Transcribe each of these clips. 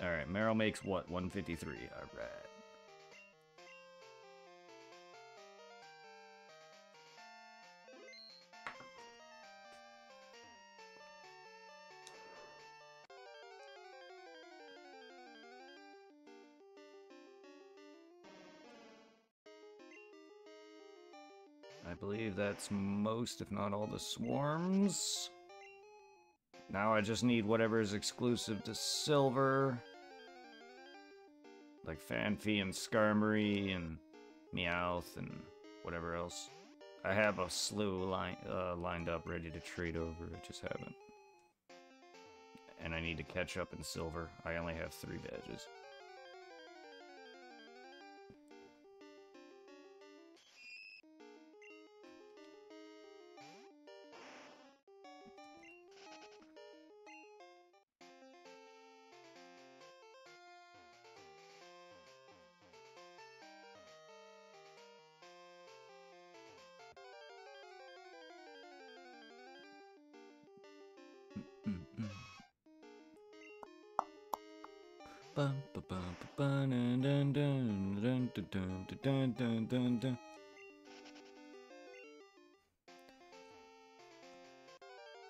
Alright, Meryl makes what? 153. Alright. I believe that's most, if not all, the swarms. Now I just need whatever is exclusive to silver. Like Fanfi and Skarmory and Meowth and whatever else. I have a slew lined up ready to trade over, I just haven't. And I need to catch up in silver. I only have 3 badges.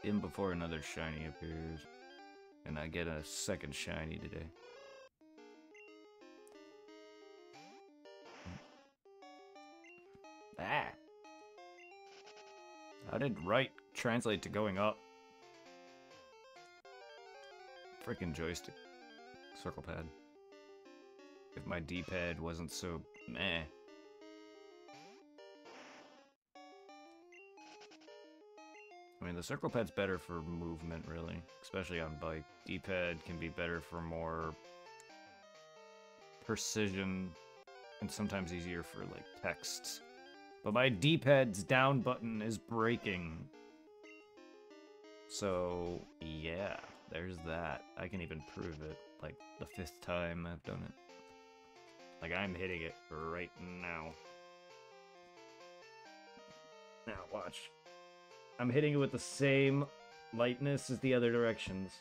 In before another shiny appears. And I get a second shiny today. Ah! How did right translate to going up? Frickin' joystick. Circle pad. If my D-pad wasn't so meh. I mean, the circle pad's better for movement, really. Especially on bike. D-pad can be better for more precision and sometimes easier for, like, texts. But my D-pad's down button is breaking. So, yeah, there's that. I can even prove it, like, the 5th time I've done it. Like, I'm hitting it right now. Now, watch. I'm hitting it with the same lightness as the other directions.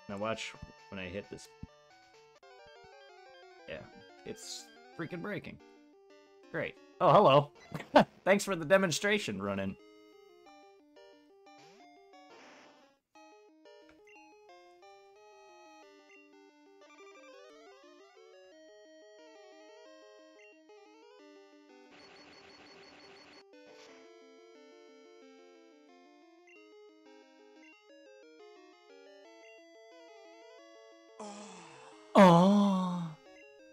Now watch when I hit this. Yeah, it's freaking breaking. Great. Oh, hello. Thanks for the demonstration, Run-In. Oh,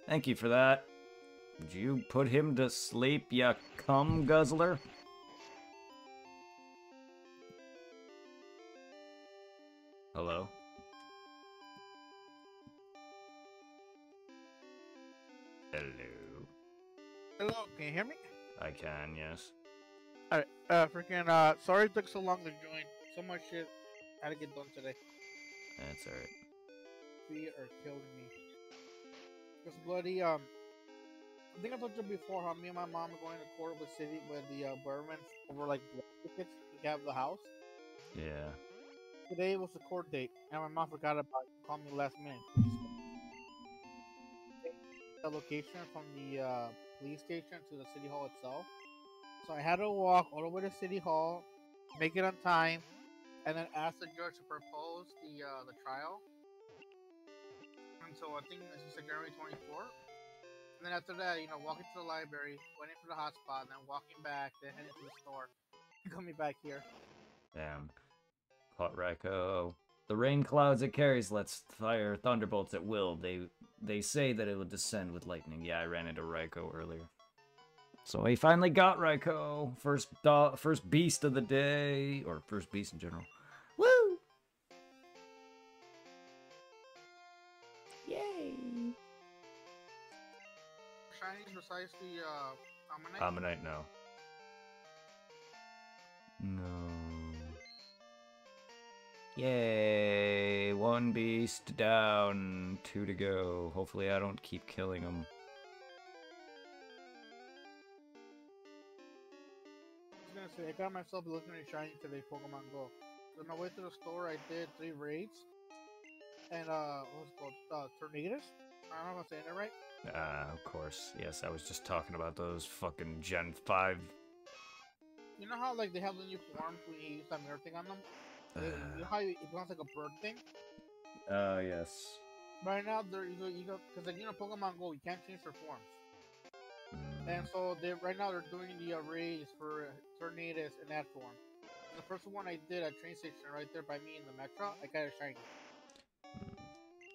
thank you for that. Did you put him to sleep, ya cum guzzler? Hello? Hello? Hello, can you hear me? I can, yes. Alright, sorry it took so long to join. So much shit had to get done today. That's alright. Feet are killing me. This bloody, I think I told you before how me and my mom are going to court with city with the Berman over like blood tickets to have the house. Yeah. Today was the court date, and my mom forgot about it. Called me last minute. The location from the police station to the city hall itself. So I had to walk all the way to city hall, make it on time, and then ask the judge to propose the trial. And so I think this is January 24th. And then after that, walking to the library, waiting for the hotspot, and then walking back, then heading to the store, and coming back here. Damn. Caught Raikou. The rain clouds it carries lets fire thunderbolts at will. They say that it will descend with lightning. Yeah, I ran into Raikou earlier. So I finally got Raikou. First beast of the day. Or first beast in general. Woo! Yay! Shinies besides the Ammonite? Ammonite, no. No. Yay! 1 beast down, 2 to go. Hopefully I don't keep killing them. I was gonna say, I got myself looking at shiny today, Pokemon Go. on my way to the store, I did 3 raids, and what's it called? Tornadoes. I don't know if I'm saying it right. Of course. Yes, I was just talking about those fucking Gen 5. You know how like they have the new forms when you use that mirror thing on them? You know how it becomes like a bird thing? Yes. Right now, they're because like Pokemon Go, you can't change their forms, and so they right now they're doing the arrays for Tornadus in that form. And the first one I did at train station right there by me in the Metro, I got a shiny.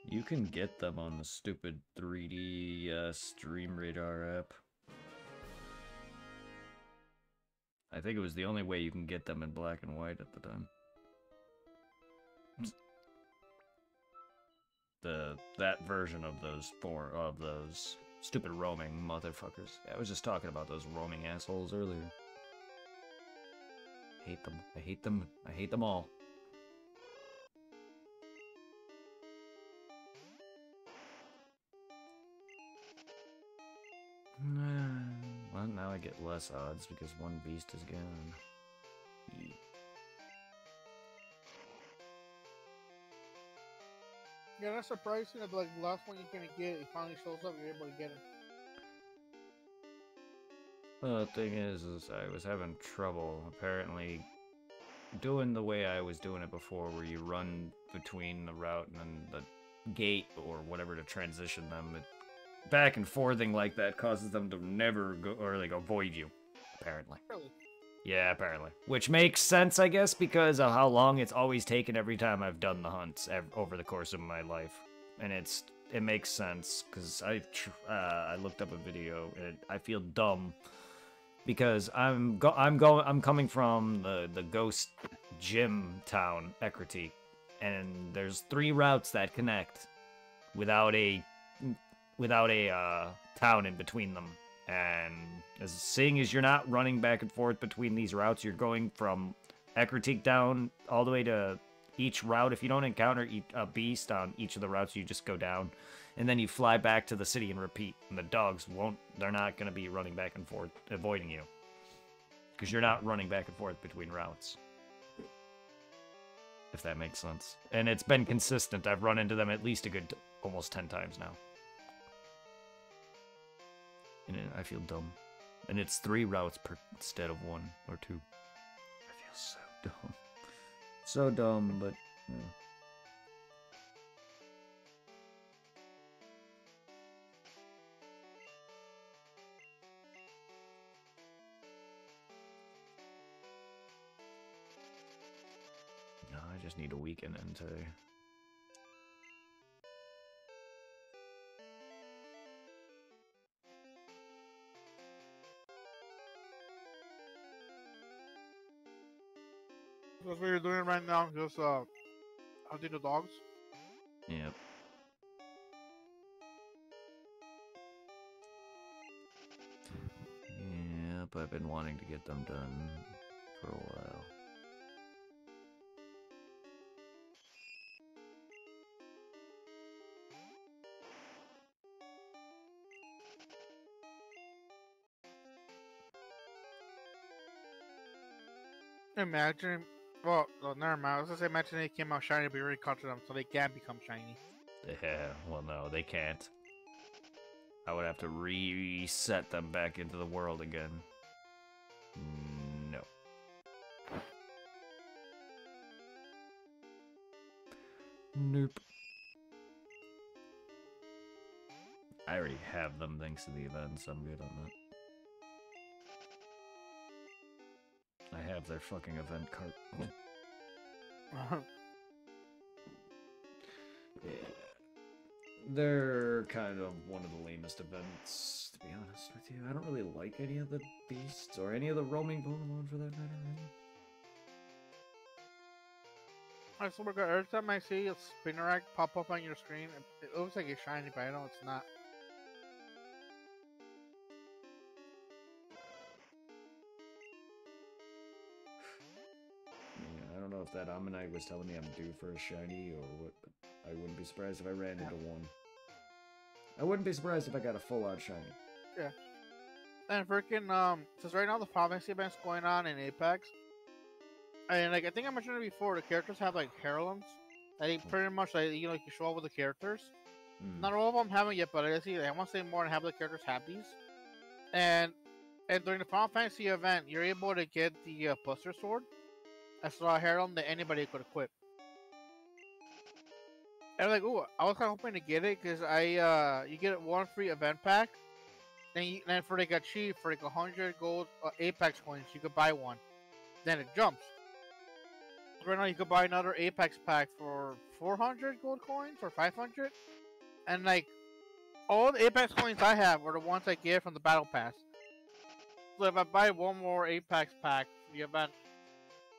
You can get them on the stupid 3D Stream Radar app. I think it was the only way you can get them in black and white at the time. That version of those stupid roaming motherfuckers. I was just talking about those roaming assholes earlier. Hate them. I hate them. I hate them all. Well, now I get less odds because one beast is gone. Yeah. Yeah, that's surprising that like the last one you're gonna get, it finally shows up, you're able to get it. Well, the thing is I was having trouble, apparently, doing the way I was doing it before, where you run between the route and the gate, or whatever to transition them. Back and forthing like that causes them to never go, or like avoid you, apparently. Really? Yeah, apparently. Which makes sense, I guess, because of how long it's always taken every time I've done the hunts over the course of my life. And it makes sense, because I looked up a video, and I feel dumb, because I'm coming from the ghost gym town, Ecruteak, and there's 3 routes that connect without a town in between them. And seeing as you're not running back and forth between these routes, you're going from Ecruteak down all the way to each route. If you don't encounter a beast on each of the routes, you just go down, and then you fly back to the city and repeat. And the dogs they're not going to be running back and forth avoiding you, because you're not running back and forth between routes, if that makes sense. And it's been consistent. I've run into them at least a good almost 10 times now. And I feel dumb. And it's 3 routes instead of 1 or 2. I feel so dumb. So dumb, but... Yeah. No, I just need a weekend in today. That's what you're doing right now, just hunting the dogs? Yep. Yep, I've been wanting to get them done for a while. Imagine, well, never mind. I was gonna say, imagine they came out shiny, but you already caught them, so they can't become shiny. Yeah, well, no, they can't. I would have to reset them back into the world again. No. Nope. I already have them thanks to the events. I'm good on that. I have their fucking event cart. Yeah. They're kind of one of the lamest events, to be honest with you. I don't really like any of the beasts, or any of the roaming Pokemon for that matter, really. I swear to God, every time I see a Spinarak pop up on your screen, it looks like it's shiny, but I know it's not. Yeah, I don't know if that Ammonite was telling me I'm due for a shiny or what, but I wouldn't be surprised if I ran into one. I wouldn't be surprised if I got a full-out shiny. Yeah. And freaking, since right now the province event's going on in Apex, And like I think I mentioned it before, the characters have like heirlooms. I think pretty much like you know you can show up with the characters. Hmm. Not all of them have it yet, but I see. I want to say more and have the characters have these. And during the Final Fantasy event, you're able to get the Buster Sword. That's a heirloom that anybody could equip. And I'm like, ooh, I was kind of hoping to get it because you get one free event pack. Then for like a cheap, for like 100 gold Apex coins, you could buy one. Then it jumps. Right now, you could buy another Apex pack for 400 gold coins or 500. And like, all the Apex coins I have are the ones I get from the Battle Pass. So if I buy one more Apex pack for the event,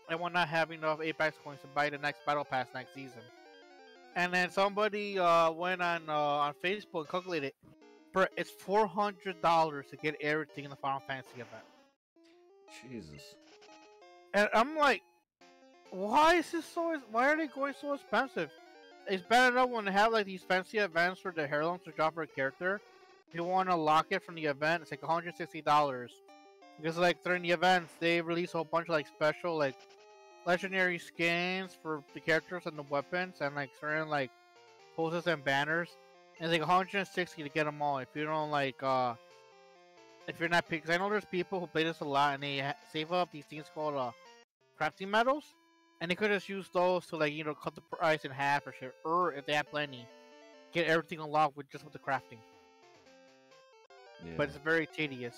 I will not have enough Apex coins to buy the next Battle Pass next season. And then somebody went on Facebook and calculated, bro, it's $400 to get everything in the Final Fantasy event. Jesus. And I'm like, why is this so? Why are they going so expensive? It's bad enough when they have like these fancy events for the heirlooms to drop for a character. If you want to lock it from the event, it's like $160. Because like during the events, they release a whole bunch of like special like legendary skins for the characters and the weapons, and like certain like poses and banners. And it's like 160 to get them all. If you don't like, if you're not because I know there's people who play this a lot and they save up these things called crafting medals, and they could just use those to like cut the price in half or shit. Or if they have plenty, get everything unlocked with the crafting. Yeah. But it's very tedious.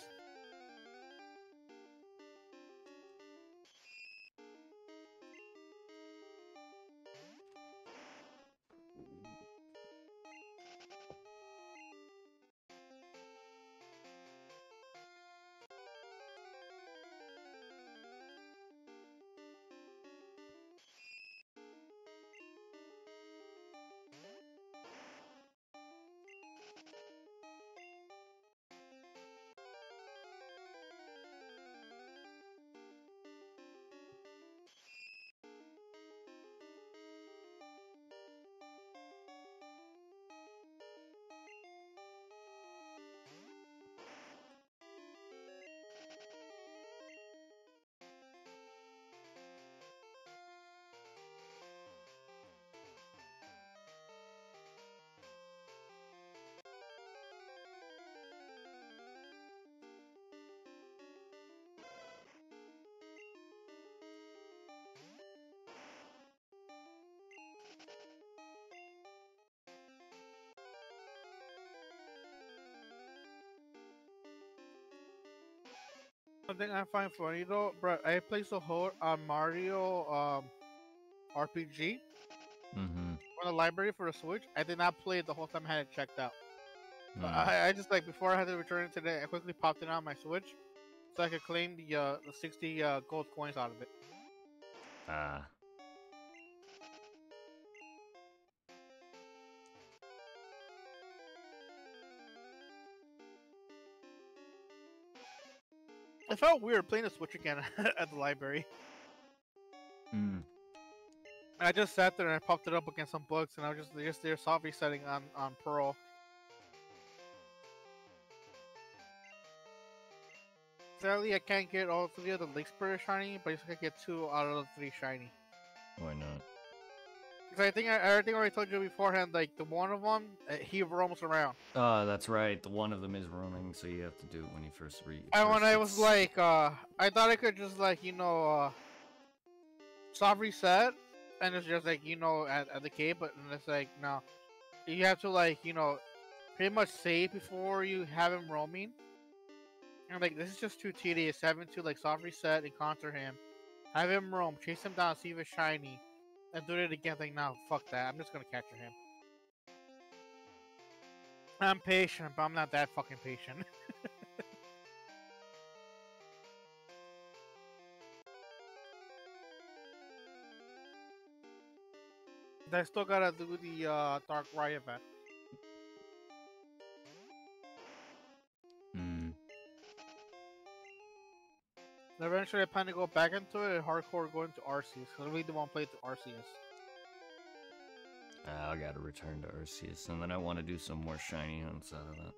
One thing I find funny though, bro, I play so hard on Mario RPG Mm-hmm. on the library for the Switch. I did not play it the whole time I had it checked out. But Mm. I just like before I had to return it today, I quickly popped it on my Switch so I could claim the 60 gold coins out of it. Ah. It felt weird playing the Switch again at the library. Mm. I just sat there and I popped it up against some books, and I was just there soft resetting on Pearl. Sadly, I can't get all three of the Lake Spirit shiny, but I can get 2 out of the 3 shiny. Why not? Because I think I already told you beforehand, like the one of them, he roams around. That's right. The one of them is roaming, so you have to do it when you first read. And when I was like, I thought I could just like soft reset, and it's just like at the cave, but it's like no, you have to like pretty much save before you have him roaming. And like this is just too tedious having to like soft reset, encounter him, have him roam, chase him down, see if it's shiny, and do it again. Like no, fuck that. I'm just gonna capture him. I'm patient, but I'm not that fucking patient. I still gotta do the Dark Rye event. Mm. And eventually, I plan to go back into it and hardcore going to Arceus, because I really don't want to play through Arceus. I gotta return to Arceus, and then I want to do some more shiny hunts out of that.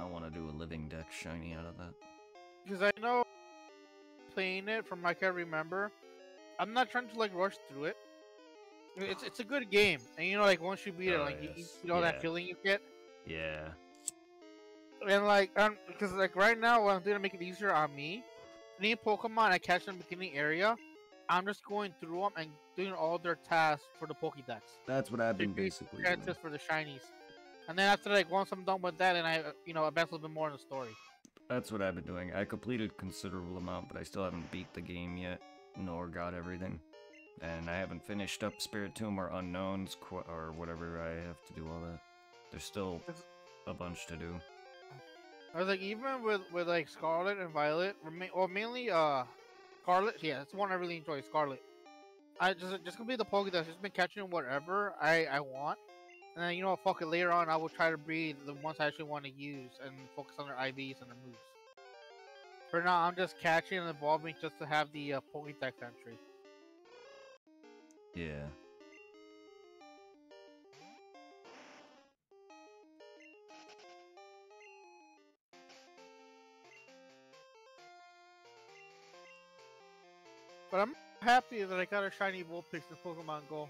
I want to do a living deck shiny out of that. Because I know playing it from like I remember. I'm not trying to like rush through it. It's a good game, and you know, like once you beat it, Oh, like yes. you know that Yeah. feeling you get, Yeah. and like because like right now what I'm doing to make it easier on me, any Pokemon I catch in the beginning area, I'm just going through them and doing all their tasks for the Pokédex. That's what I've been Increase basically doing. chances for the shinies, and then after like once I'm done with that, and I advance a little bit more in the story. That's what I've been doing. I completed a considerable amount, but I still haven't beat the game yet, nor got everything. And I haven't finished up Spiritomb or Unknowns, or whatever I have to do all that. There's still a bunch to do. I was like, even with like Scarlet and Violet, well mainly Scarlet. Yeah, that's the one I really enjoy. Scarlet. I just complete the Pokédex. Just been catching whatever I want, and then fuck it. Later on, I will try to breed the ones I actually want to use and focus on their IVs and their moves. For now, I'm just catching and evolving just to have the Pokédex entry. Yeah. But I'm happy that I got a shiny Vulpix in Pokemon Go.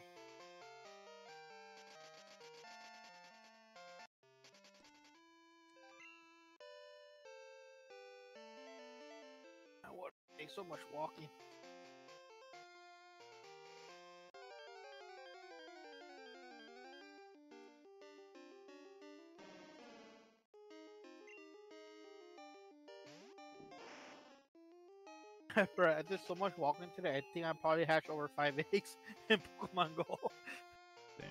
What takes so much walking. Bro, I did so much walking today. I think I probably hatched over 5 eggs in Pokemon Go. Damn.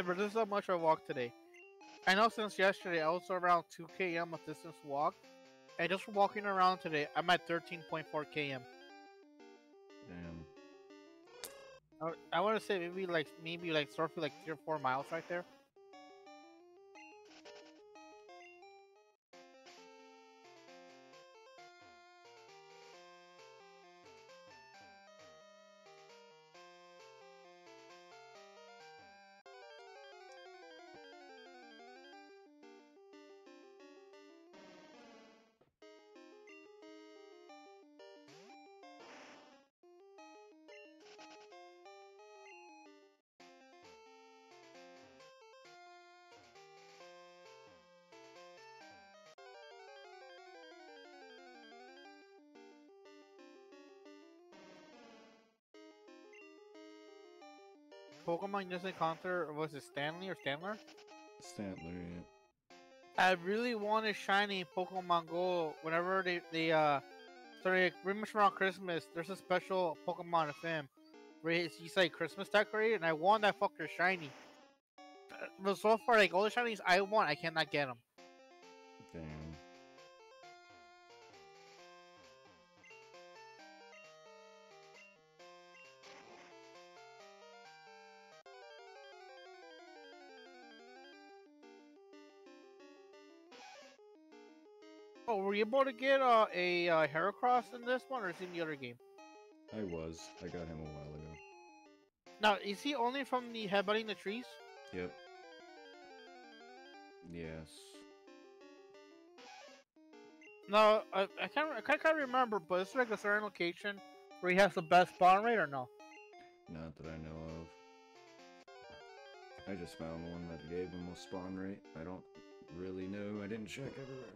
But this is how much I walked today. I know since yesterday I was around 2 km of distance walk. And just walking around today, I'm at 13.4 km. Damn. I want to say maybe like roughly like 3 or 4 miles right there. Pokemon just encounter, was it Stanley or Stanler? Stantler, yeah. I really wanted shiny in Pokemon Go. Whenever they started pretty much around Christmas, there's a special Pokemon of him where he's like Christmas decorated, and I want that fucker shiny. But so far, like all the shinies I want, I cannot get them. Damn. Oh, were you able to get a Heracross in this one, or is it in the other game? I got him a while ago. Now, is he only from the headbutting the trees? Yep. Yes. No, I can't remember, but it's like a certain location where he has the best spawn rate, or no? Not that I know of. I just found one that gave him a spawn rate. I don't really know. I didn't check everywhere.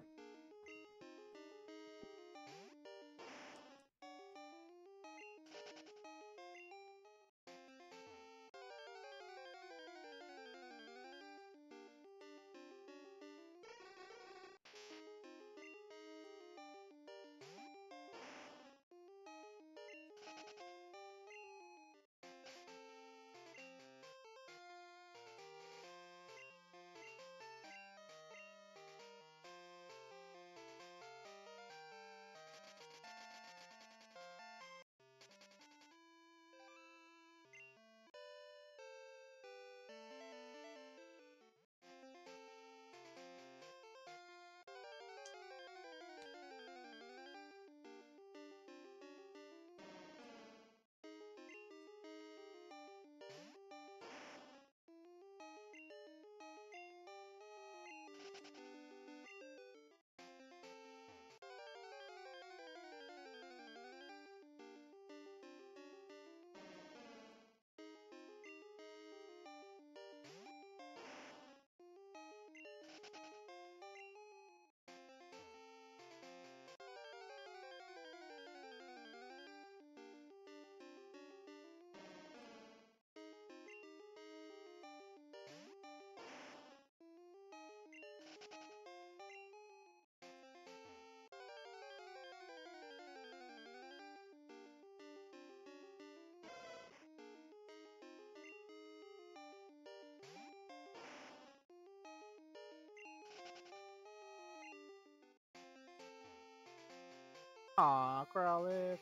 Aw, Growlithe.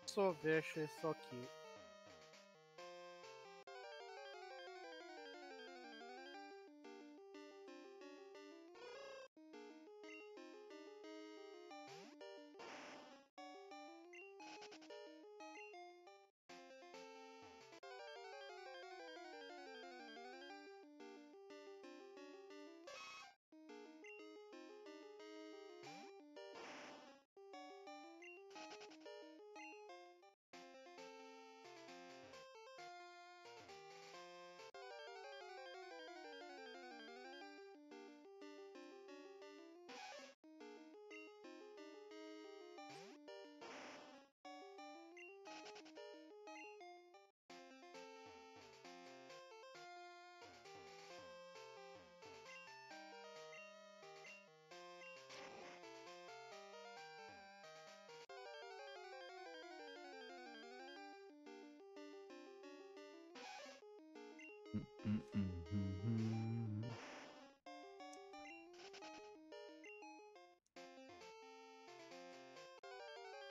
So vicious, so cute.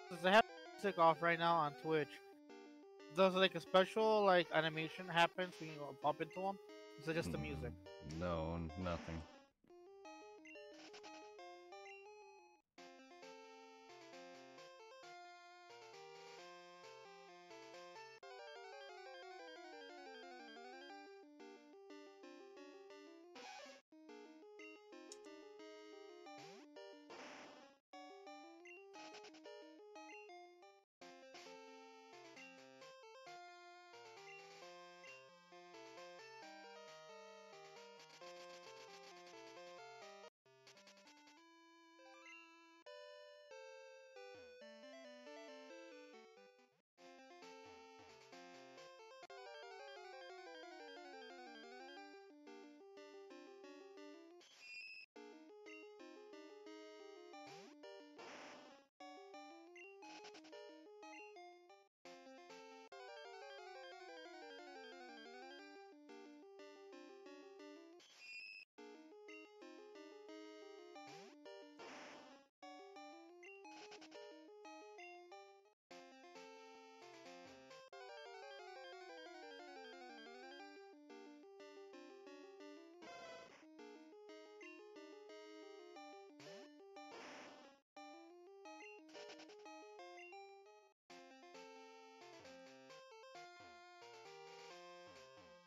Since I have music off right now on Twitch, does like a special like animation happens when you bump into them? Is it just the music? No, nothing.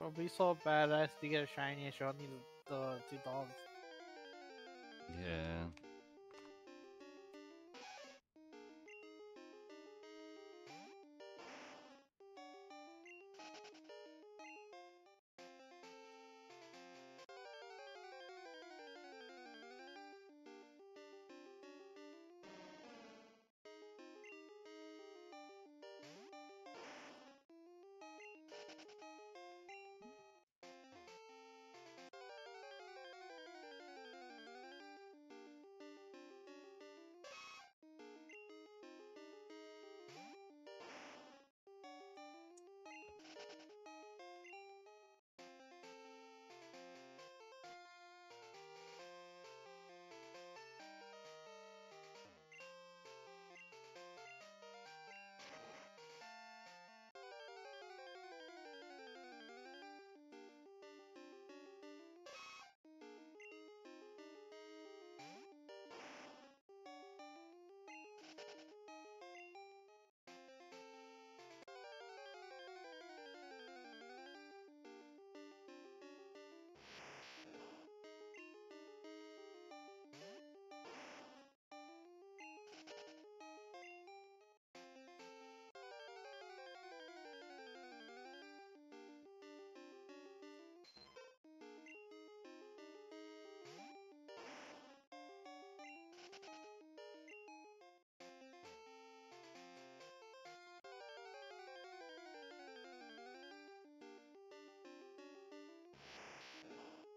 It'll be so badass to get a shiny and show me the two dogs. Yeah.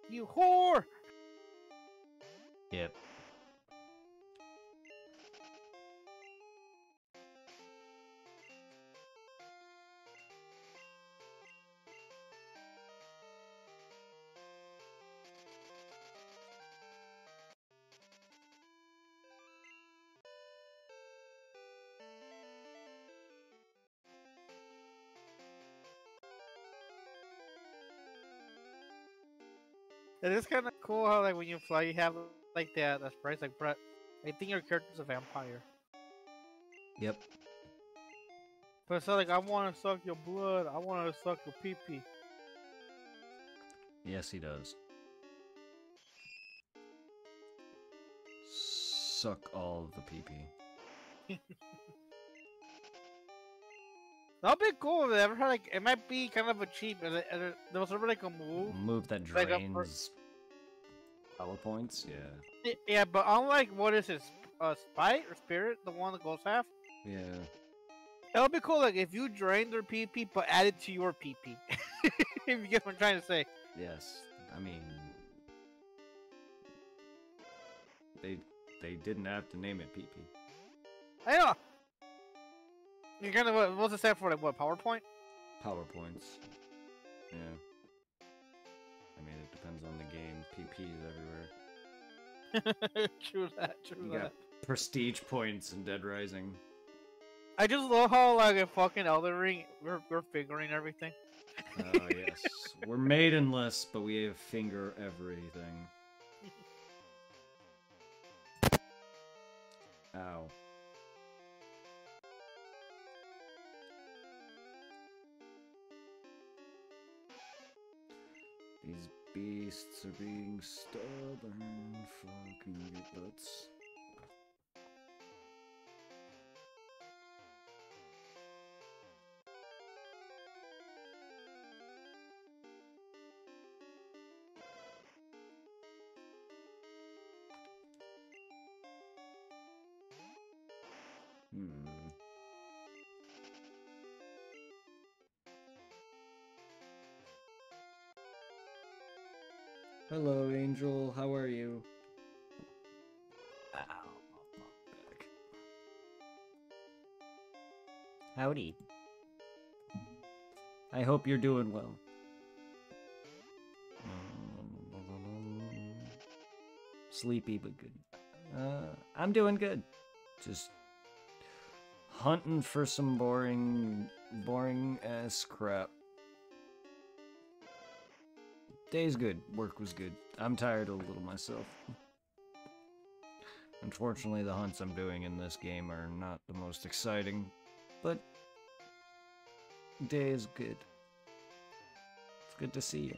You whore! Yep. It is kind of cool how like when you fly, you have like that price. Like, Brett, I think your character's a vampire. Yep. But it's not like I want to suck your blood. I want to suck your pee pee. Yes, he does. Suck all of the pee-pee. That'd be cool if they ever had like. It might be kind of a cheap. There was ever like a move. Move that Like drains power points? Yeah. Yeah, but unlike what is it, Spite or Spirit, the one that goes half. Yeah. It'll be cool, like if you drain their PP but add it to your PP. If you get what I'm trying to say. Yes. I mean, they didn't have to name it PP. I know. You're gonna what's it stand for? Like what? PowerPoint? PowerPoints. Yeah. I mean, it depends on the game. PP is everywhere. True that. True You that. got prestige points in Dead Rising. I just love how like in fucking Elden Ring we're figuring everything. Oh yes, we're maidenless, but we have finger everything. Ow. These beasts are being stubborn, fucking get butts. Hello, Angel. How are you? Ow. Back. Howdy. I hope you're doing well. Sleepy but good. I'm doing good. Just hunting for some boring ass crap. Day's good. Work was good. I'm tired a little myself. Unfortunately, the hunts I'm doing in this game are not the most exciting, but day is good. It's good to see you.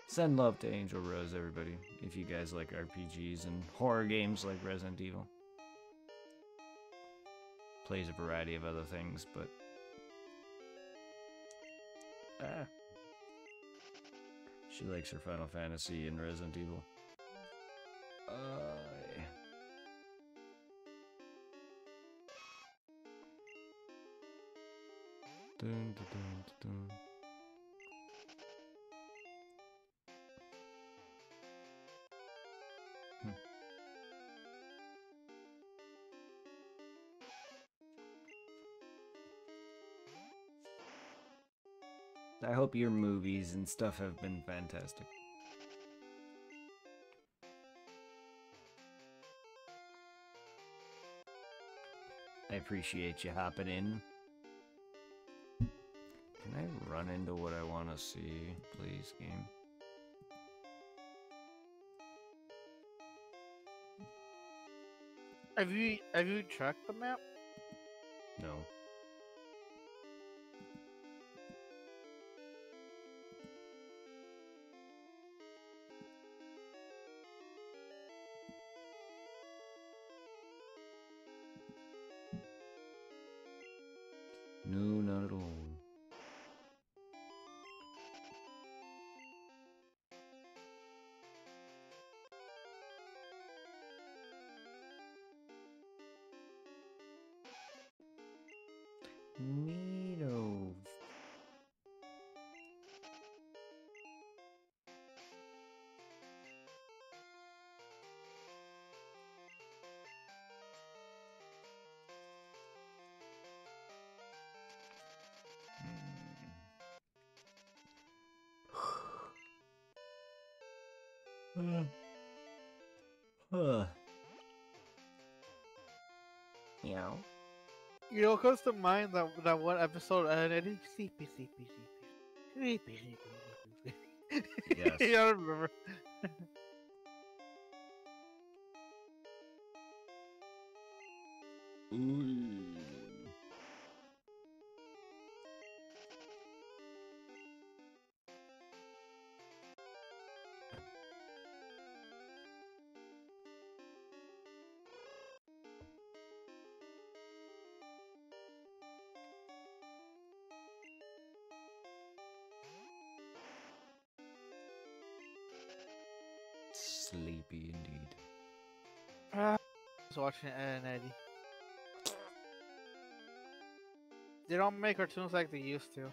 Send love to Angel Rose, everybody, if you guys like RPGs and horror games like Resident Evil. Plays a variety of other things, but... She likes her Final Fantasy and Resident Evil. Dun, dun, dun, dun. I hope your movies and stuff have been fantastic. I appreciate you hopping in. Can I run into what I want to see, please, game? Have you checked the map? No. No, not at all. Neato. Huh. Meow. You know, it comes to mind that one episode, and it is sleepy, sleepy, sleepy, sleepy, sleepy, sleepy. Yes. Yeah, I remember. Ooh. Sleepy indeed. I was watching Ed and Eddie. They don't make cartoons like they used to.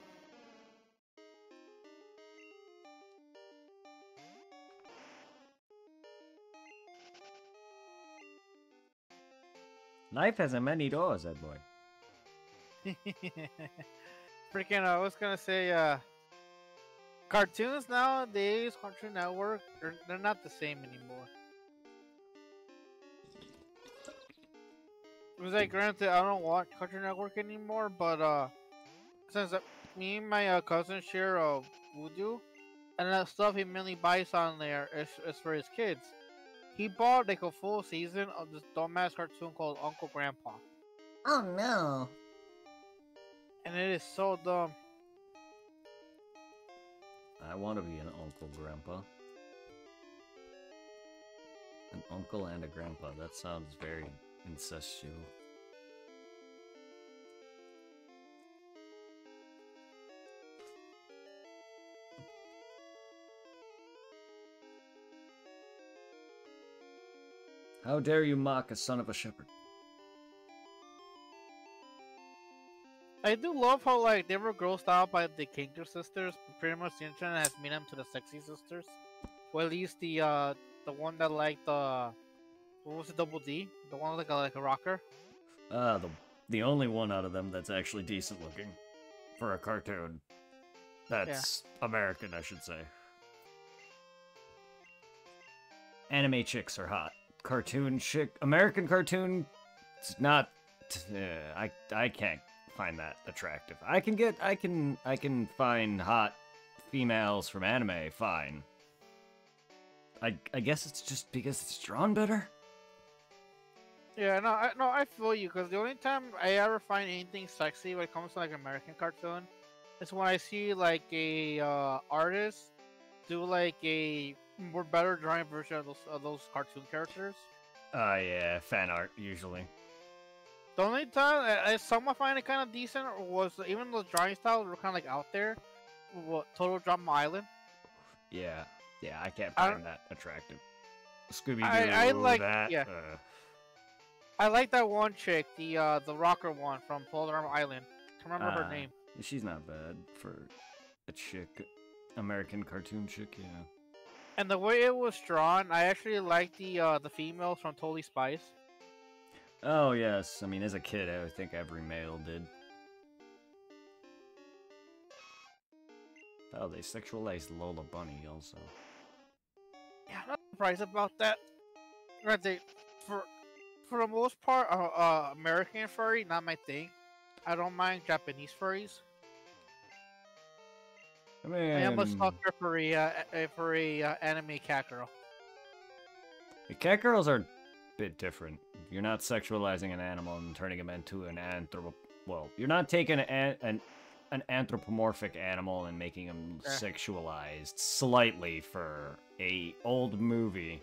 Life has a many doors, that boy. Freaking, I was gonna say, cartoons nowadays, Cartoon Network, they're not the same anymore. Because, like, granted, I don't watch Cartoon Network anymore, but, since me and my cousin share Voodoo, and that stuff he mainly buys on there is for his kids. He bought, like, a full season of this dumbass cartoon called Uncle Grandpa. Oh no. And it is so dumb. I want to be an Uncle Grandpa. An uncle and a grandpa. That sounds very incestual. How dare you mock a son of a shepherd? I do love how, like, they were grossed out by the Kinker sisters, but pretty much the internet has made them to the sexy sisters. Well, at least the one that liked the, what was it, Double D? The one like a rocker? The only one out of them that's actually decent looking for a cartoon. That's American, I should say. Anime chicks are hot. Cartoon chick, American cartoon, it's not. I can't find that attractive. I can find hot females from anime, fine. I guess it's just because it's drawn better. Yeah, no, I feel you, because the only time I ever find anything sexy when it comes to, like, American cartoon is when I see, like, a artist do, like, a more better drawing version of those cartoon characters. Yeah, fan art usually. The only time I somewhat find it kind of decent was even those drawing styles were kind of, like, out there. What, Total Drama Island? Yeah, I can't I find that attractive. Scooby Doo, I like, that. yeah. I like that one chick, the rocker one from Total Drama Island. I can't remember her name. She's not bad for a chick, American cartoon chick. Yeah. And the way it was drawn, I actually like the females from Totally Spies. Oh yes, I mean as a kid, I think every male did. Oh, they sexualized Lola Bunny also. Yeah, I'm not surprised about that. Right, for the most part, American furry, not my thing. I don't mind Japanese furries. I mean, I am a sucker for a anime cat girl. the cat girls are a bit different. You're not sexualizing an animal and turning him into an well, you're not taking an anthropomorphic animal and making him sexualized slightly for a old movie.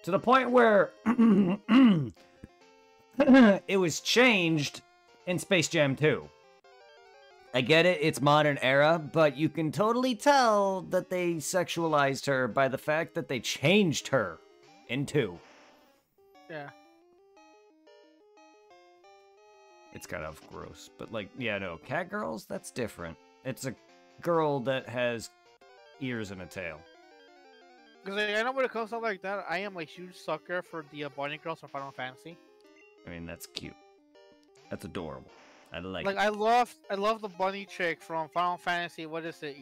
To the point where it was changed in Space Jam 2. I get it, it's modern era, but you can totally tell that they sexualized her by the fact that they changed her in 2. Yeah. It's kind of gross, but like, yeah, no, cat girls, that's different. It's a girl that has ears and a tail. Because I know when it comes to like that, I am a huge sucker for the bunny girls from Final Fantasy. I mean, that's cute. That's adorable. I like it. I love the bunny chick from Final Fantasy. What is it?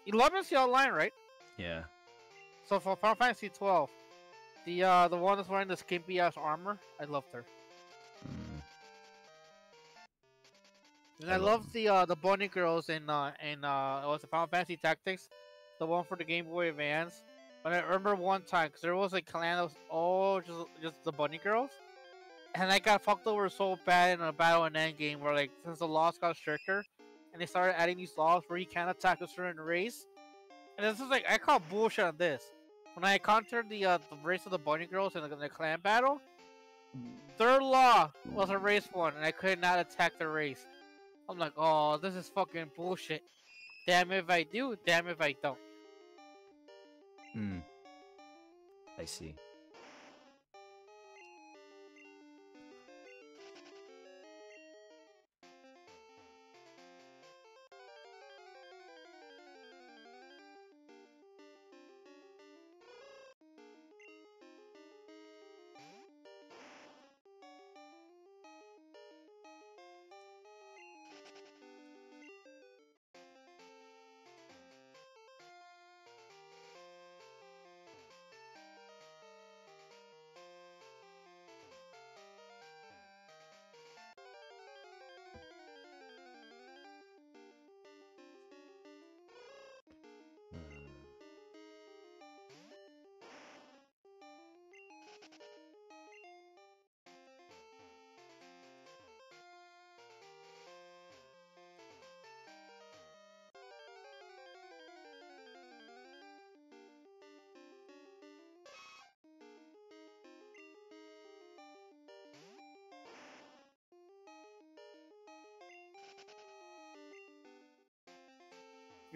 11's the online, right? Yeah. So for Final Fantasy 12, the one that's wearing the skimpy ass armor, I loved her. And I I love love the bunny girls in it was Final Fantasy Tactics, the one for the Game Boy Advance. But I remember one time because there was a clan that was all just the bunny girls, and I got fucked over so bad in a battle in Endgame where like since the laws got stricter, and they started adding these laws where you can't attack a certain race, and this is like I call bullshit on this. When I encountered the race of the bunny girls in the clan battle, their law was a race one, and I could not attack the race. I'm like, oh, this is fucking bullshit. Damn if I do, damn if I don't. Hmm. I see.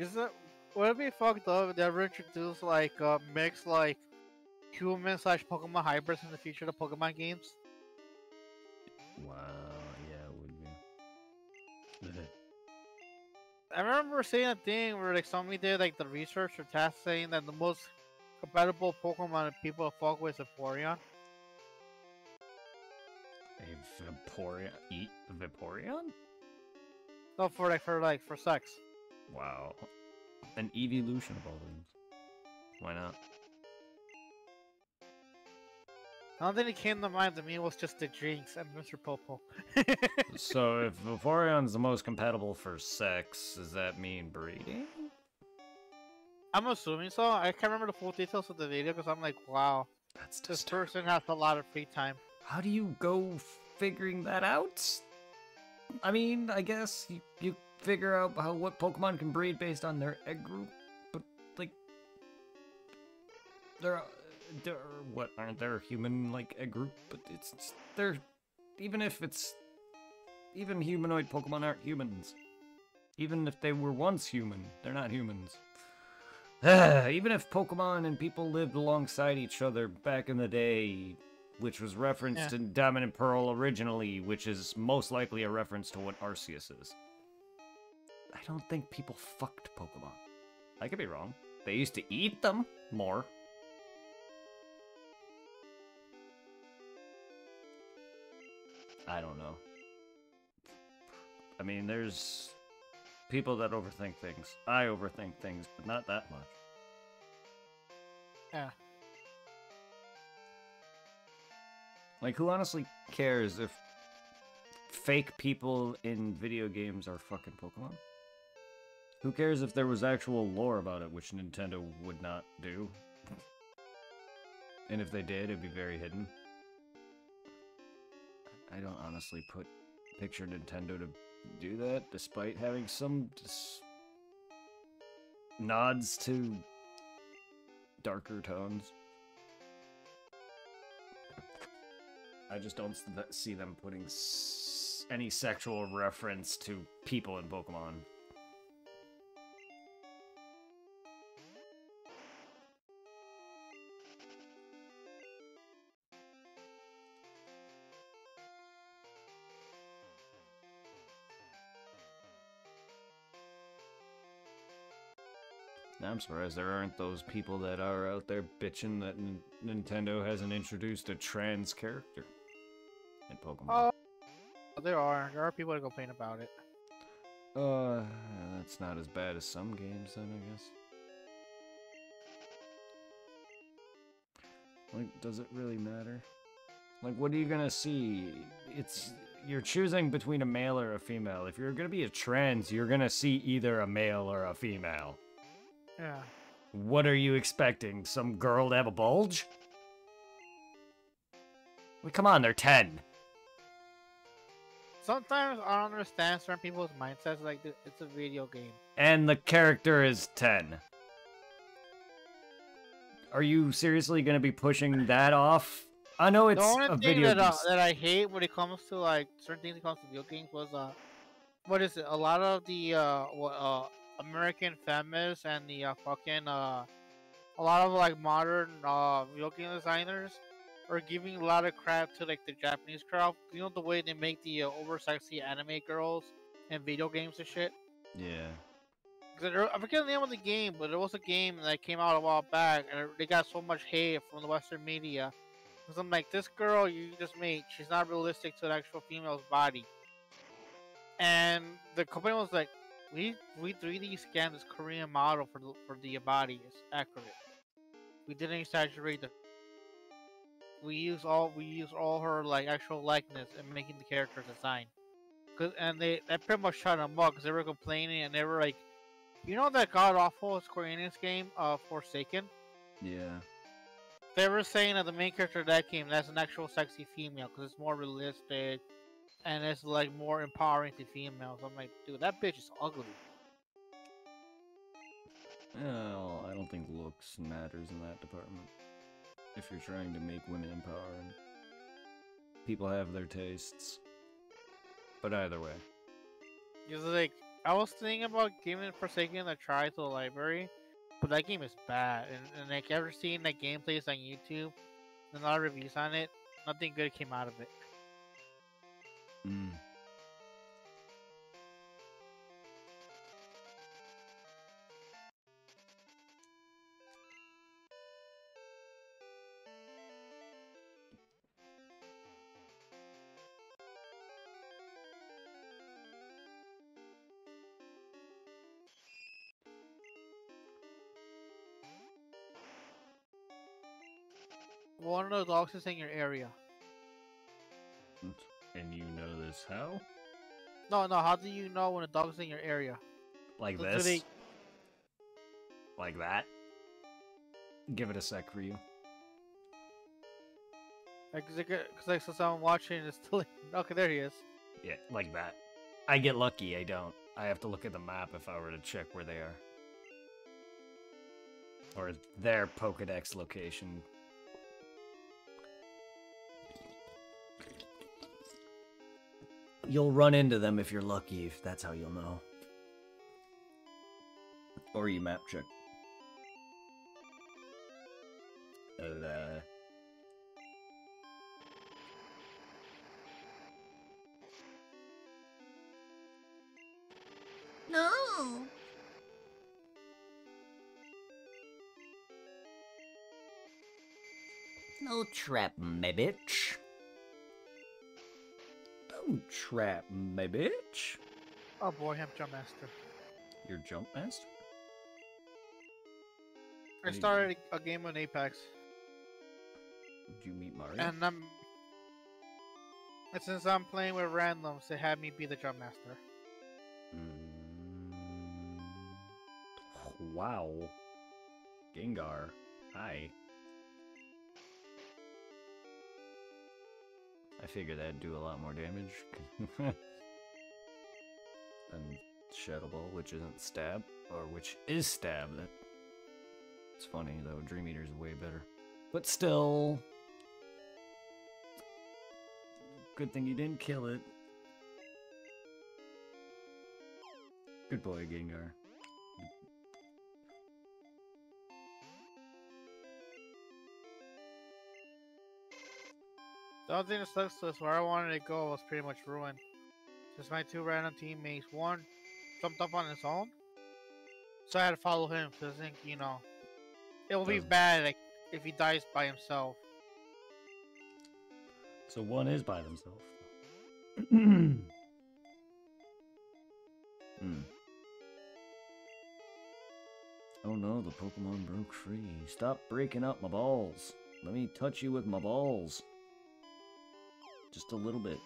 Is it would it be fucked up if they ever introduce like mixed like human slash Pokemon hybrids in the future of Pokemon games? Wow, yeah, it would be. I remember seeing a thing where like somebody did like the research or task saying that the most compatible Pokemon that people fuck with is Vaporeon. A Vaporeon? Eat Vaporeon? No, for sex. Wow. An evolution of all things. Why not? The only thing that came to mind to me was just the Jinx and Mr. Popo. So if Vaporeon's the most compatible for sex, does that mean breeding? I'm assuming so. I can't remember the full details of the video because I'm like, wow, That's this disturbing. person has a lot of free time. How do you go figuring that out? I mean, I guess you figure out what Pokemon can breed based on their egg group, but like, there, what aren't there a human like egg group? But it's they're even humanoid Pokemon aren't humans. Even if they were once human, they're not humans. Even if Pokemon and people lived alongside each other back in the day, which was referenced in Diamond and Pearl originally, which is most likely a reference to what Arceus is. I don't think people fucked Pokemon. I could be wrong. They used to eat them more. I don't know. I mean, there's people that overthink things. I overthink things, but not that much. Yeah. Like, who honestly cares if fake people in video games are fucking Pokemon? Who cares if there was actual lore about it, which Nintendo would not do? And if they did, it'd be very hidden. I don't honestly picture Nintendo to do that, despite having some nods to darker tones. I just don't see them putting any sexual reference to people in Pokemon. I'm surprised there aren't those people that are out there bitching that Nintendo hasn't introduced a trans character in Pokemon. There are people that complain about it. That's not as bad as some games then, I guess. Like, does it really matter? Like, what are you gonna see? you're choosing between a male or a female. If you're gonna be a trans, you're gonna see either a male or a female. Yeah. What are you expecting? Some girl to have a bulge? Well, come on, they're 10. Sometimes I don't understand certain people's mindsets. Like, it's a video game. And the character is 10. Are you seriously gonna be pushing that off? I know it's The only a thing video game. that I hate when it comes to like certain things when it comes to video games was what is it? A lot of the American feminists and the a lot of like modern video game designers are giving a lot of crap to like the Japanese crowd. You know the way they make the over sexy anime girls in video games and shit. Yeah. I forget the name of the game, but there was a game that came out a while back, and they got so much hate from the Western media. Because I'm like, this girl you just made, she's not realistic to an actual female's body. And the company was like, we 3D scanned this Korean model for the body. It's accurate. We didn't exaggerate the. We use all her like actual likeness in making the character design. And they pretty much shut them up because they were complaining and they were like, you know that god awful Square Enix game, Forsaken? Yeah. They were saying that the main character of that game, that's an actual sexy female because it's more realistic and it's like more empowering to females. I'm like, dude, that bitch is ugly. Well, I don't think looks matters in that department. If you're trying to make women empowering. People have their tastes. But either way. Because like, I was thinking about giving Forsaken a try to the library, but that game is bad. And like, ever seen like gameplays on YouTube and a lot of reviews on it, nothing good came out of it. Mm. One of the dogs is in your area. And you know this how? No, how do you know when a dog's in your area? Like So this? they- Like that? Give it a sec for you. Like, since I'm watching, it's still. Okay, there he is. Yeah, like that. I get lucky, I don't. I have to look at the map if I were to check where they are. Or their Pokedex location. You'll run into them if you're lucky, if that's how you'll know. Or you map check. No. No trap, my bitch. Don't trap me, bitch. Oh boy, I'm Jump Master. Your jump master? I started a game on Apex, Did you meet Mario? and since I'm playing with randoms, they had me be the Jump Master. Wow. Gengar. Hi. I figured that'd do a lot more damage. than Shadow Ball, which isn't stab. Or which is stab. It's funny though, Dream Eater's way better. But still... Good thing you didn't kill it. Good boy, Gengar. The other thing that sucks is where I wanted to go was pretty much ruined. Just my two random teammates. One jumped up on his own, so I had to follow him. So I think, it will be bad like if he dies by himself. So one is by themselves. Oh no, the Pokemon broke free. Stop breaking up my balls. Let me touch you with my balls. Just a little bit.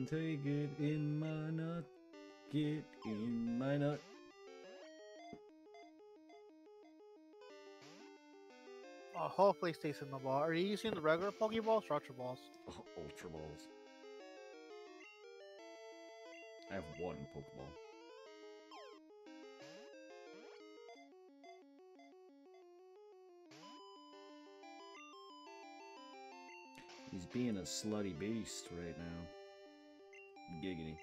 take it in my nut. Get in my nut. Hopefully stays in the ball. Are you using the regular Pokeballs or Ultra Balls? Oh, Ultra Balls. I have one Pokeball. He's being a slutty beast right now. Giggity.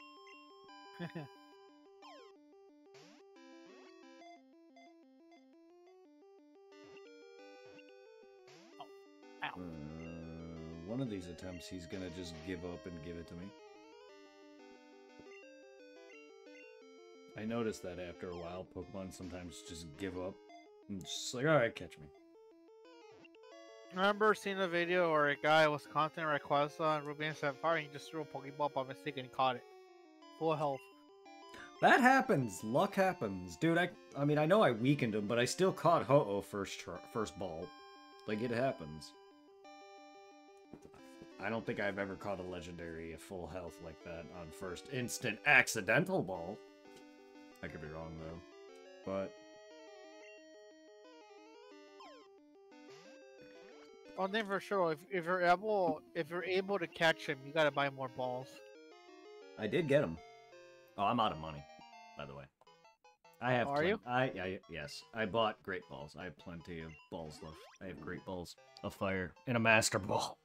One of these attempts, he's gonna just give up and give it to me. I noticed that after a while, Pokemon sometimes just give up. And just like, alright, catch me. I remember seeing a video where a guy was content Rayquaza and Ruby and Sapphire and he just threw a Pokeball by mistake and caught it. Full health. That happens. Luck happens. Dude, I mean, I know I weakened him, but I still caught Ho-Oh first ball. Like, it happens. I don't think I've ever caught a legendary at full health like that on first instant accidental ball. I could be wrong, though. But... one thing for sure, if you're able to catch him, you gotta buy more balls. I did get him. Oh, I'm out of money, by the way. I have. Are you? Yes. I bought great balls. I have plenty of balls left. I have great balls of fire and a master ball.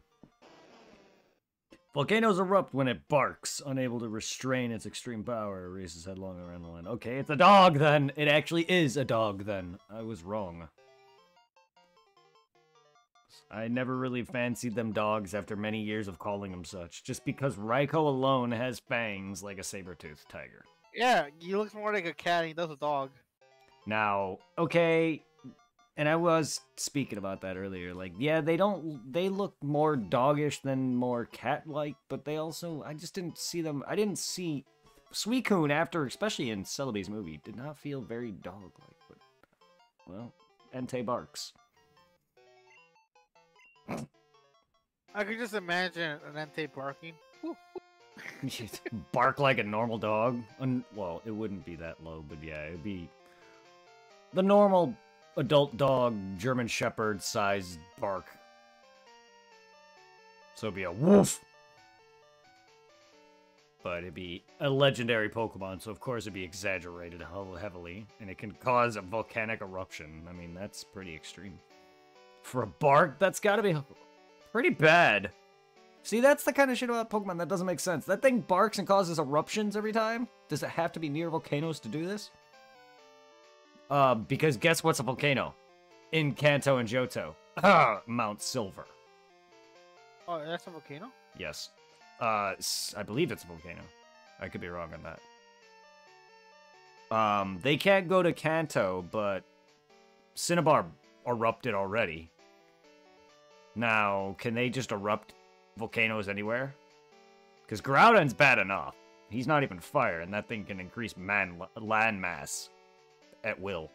Volcanoes erupt when it barks, unable to restrain its extreme power. It races headlong around the land. Okay, it's a dog then. It actually is a dog then. I was wrong. I never really fancied them dogs after many years of calling them such, just because Raikou alone has fangs like a saber-toothed tiger. Yeah, he looks more like a cat and he does a dog. Now, okay, and I was speaking about that earlier, like, yeah, they look more doggish than more cat-like, but they also, I just didn't see them, I didn't see, Suicune after, especially in Celebi's movie, did not feel very dog-like, but, well, Entei barks. I could just imagine an Entei barking. Bark like a normal dog? Well, it wouldn't be that low, but yeah, it'd be the normal adult dog, German Shepherd sized bark. So it'd be a woof! But it'd be a legendary Pokemon, so of course it'd be exaggerated heavily, and it can cause a volcanic eruption. I mean, that's pretty extreme. For a bark, that's gotta be pretty bad. See, that's the kind of shit about Pokemon that doesn't make sense. That thing barks and causes eruptions every time? Does it have to be near volcanoes to do this? Because guess what's a volcano? In Kanto and Johto. Mount Silver. Oh, that's a volcano? Yes. I believe it's a volcano. I could be wrong on that. They can't go to Kanto, but Cinnabar erupted already. Now, can they just erupt volcanoes anywhere? Because Groudon's bad enough. He's not even fire, and that thing can increase land mass at will.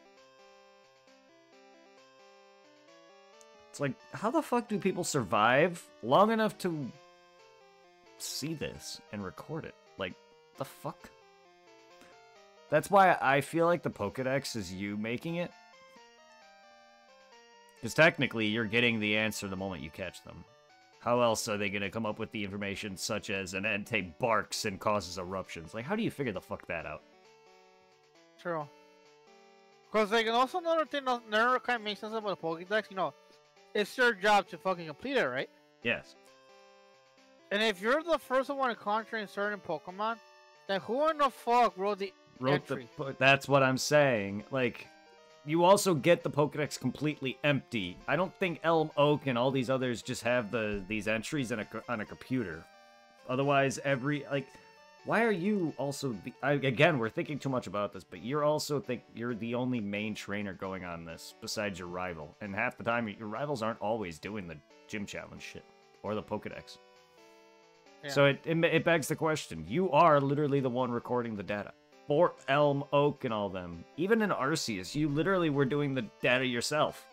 It's like, how the fuck do people survive long enough to see this and record it? Like, the fuck? That's why I feel like the Pokedex is you making it. Because technically, you're getting the answer the moment you catch them. How else are they going to come up with the information such as an Entei barks and causes eruptions? Like, how do you figure the fuck that out? True. Because, like, and also another thing that never kind of makes sense about the Pokédex, you know, it's your job to fucking complete it, right? Yes. And if you're the first one encountering certain Pokemon, then who in the fuck wrote the entry? That's what I'm saying. Like, you also get the Pokedex completely empty. I don't think Elm Oak and all these others just have these entries on a computer. Otherwise, why are you also... again, we're thinking too much about this, but you're the only main trainer going on this, besides your rival. And half the time, your rivals aren't always doing the gym challenge shit, or the Pokedex. Yeah. So it begs the question, you are literally the one recording the data. For Elm Oak and all them. Even in Arceus, you literally were doing the data yourself.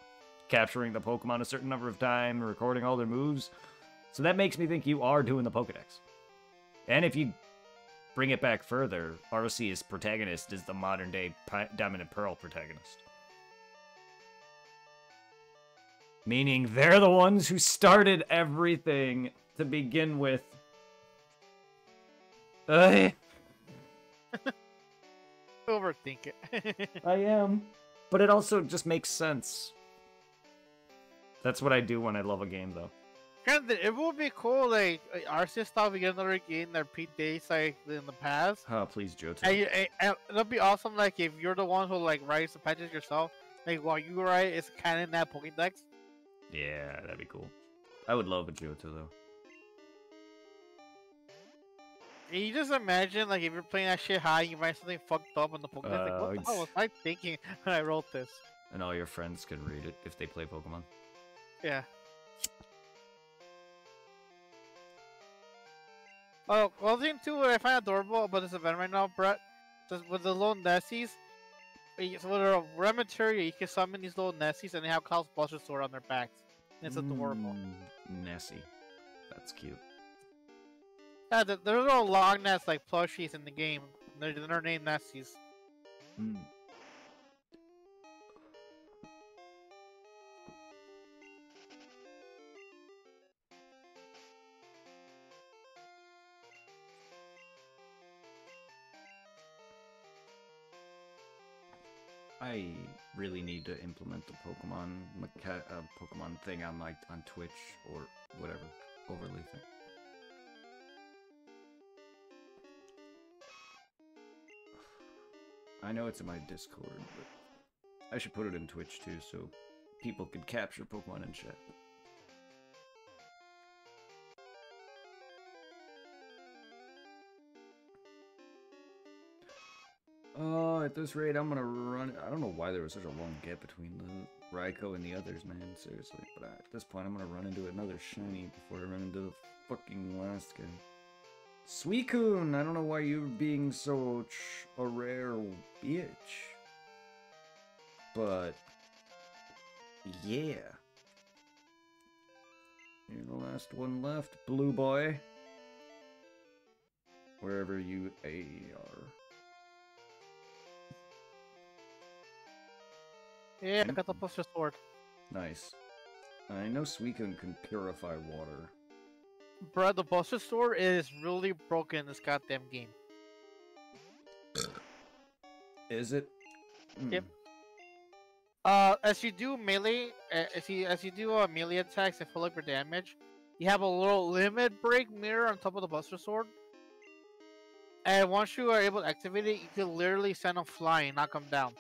Capturing the Pokemon a certain number of times, recording all their moves. So that makes me think you are doing the Pokedex. And if you bring it back further, Arceus' protagonist is the modern-day Diamond and Pearl protagonist. Meaning they're the ones who started everything to begin with. Overthink it. I am. But it also just makes sense. That's what I do when I love a game, though. Granted, it would be cool, like Arceus style, we get another game that predates like in the past. Oh, please, Johto. And it'll be awesome, like if you're the one who like writes the patches yourself, like while you write, it's canon that Pokédex. Yeah, that'd be cool. I would love a Johto, though. And you just imagine, like if you're playing that shit high, you write something fucked up on the Pokédex. Like, what the hell was I thinking when I wrote this? And all your friends can read it if they play Pokemon. Yeah. Oh, one thing too, what I find adorable about this event right now, Brett, is with the little Nessies. So with a rare material, you can summon these little Nessies, and they have Cloud's Buster Sword on their backs. And it's adorable. Nessie. That's cute. Yeah, there's little long Ness like plushies in the game. They're named Nessies. I really need to implement the Pokemon thing on Twitch or whatever overlay thing. I know it's in my Discord, but I should put it in Twitch too, so people could capture Pokemon in chat. Oh, at this rate, I'm gonna run. I don't know why there was such a long gap between the Raikou and the others, man. Seriously, but at this point, I'm gonna run into another shiny before I run into the fucking last guy. Suicune, I don't know why you're being so a rare bitch, but yeah, you're the last one left, blue boy. Wherever you are. Yeah, I got the Buster Sword. Nice. I know Suicune can purify water. Bro, the Buster Sword is really broken in this goddamn game. Is it? Yep. As you do melee, as you do melee attacks and full up your damage, you have a little limit break mirror on top of the Buster Sword. And once you are able to activate it, you can literally send them flying, knock them down.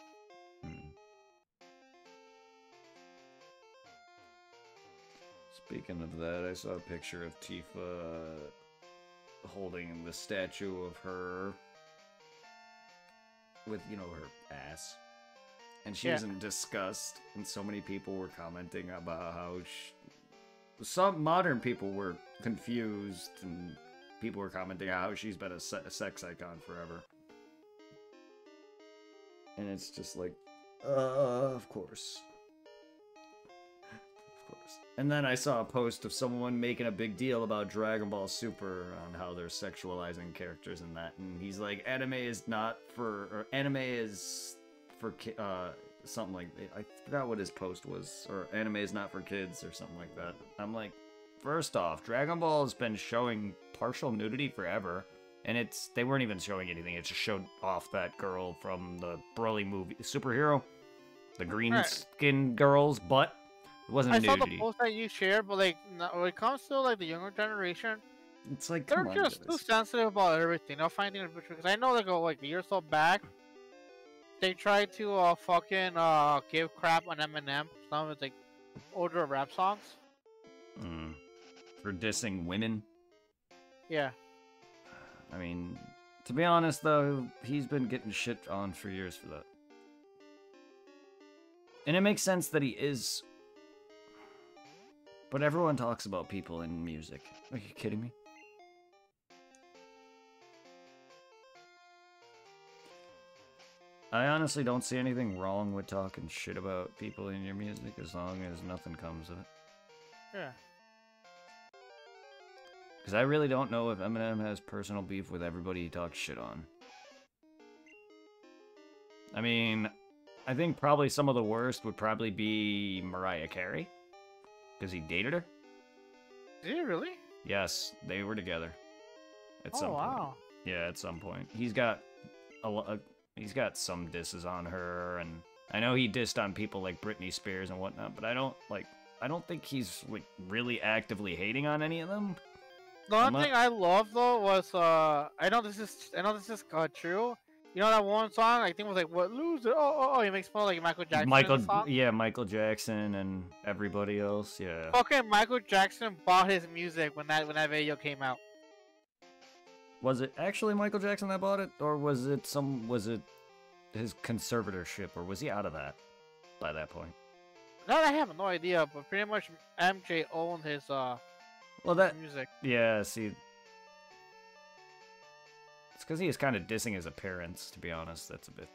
Speaking of that, I saw a picture of Tifa holding the statue of her with, you know, her ass. And she was in disgust, and so many people were commenting about how some modern people were confused, and people were commenting how she's been a sex icon forever. And it's just like, of course. And then I saw a post of someone making a big deal about Dragon Ball Super on how they're sexualizing characters in that, and he's like, anime is for something like, I forgot what his post was, or anime is not for kids or something like that. I'm like, first off, Dragon Ball has been showing partial nudity forever, and they weren't even showing anything. It just showed off that girl from the Broly movie, Superhero, the green skin girl's butt. It wasn't nudity. I saw the post that you shared, but like when it comes to like the younger generation, it's like they're just too sensitive about everything. They'll find things because I know like a year or so back, they tried to fucking give crap on Eminem, some of his like older rap songs. For dissing women. Yeah. I mean, to be honest though, he's been getting shit on for years for that. And it makes sense that he is. But everyone talks about people in music. Are you kidding me? I honestly don't see anything wrong with talking shit about people in your music as long as nothing comes of it. Yeah. Because I really don't know if Eminem has personal beef with everybody he talks shit on. I mean, I think probably some of the worst would probably be Mariah Carey. Because he dated her. Did he really? Yes, they were together. At Oh some point. wow. Yeah, at some point. He's got he's got some disses on her, and I know he dissed on people like Britney Spears and whatnot, but I don't think he's like really actively hating on any of them. The one thing I love though was I know this is true. You know that one song I think was like what loser? Oh, he makes fun of like Michael Jackson. Michael Jackson and everybody else. Yeah. Okay, Michael Jackson bought his music when that video came out. Was it actually Michael Jackson that bought it, or was it his conservatorship, or was he out of that by that point? That I have no idea, but pretty much MJ owned his music. Yeah, see, it's because he is kind of dissing his appearance. To be honest, that's a bit.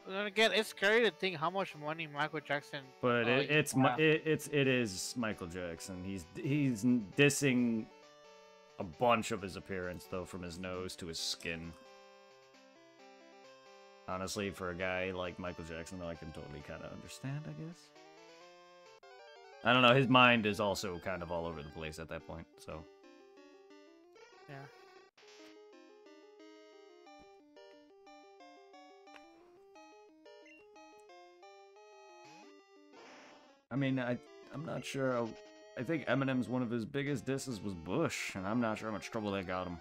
Then again, it's scary to think how much money Michael Jackson. But it is Michael Jackson. He's dissing a bunch of his appearance though, from his nose to his skin. Honestly, for a guy like Michael Jackson, though, I can totally kind of understand, I guess. I don't know, his mind is also kind of all over the place at that point, so. Yeah. I mean, I'm not sure. I think Eminem's one of his biggest disses was Bush, and I'm not sure how much trouble that got him.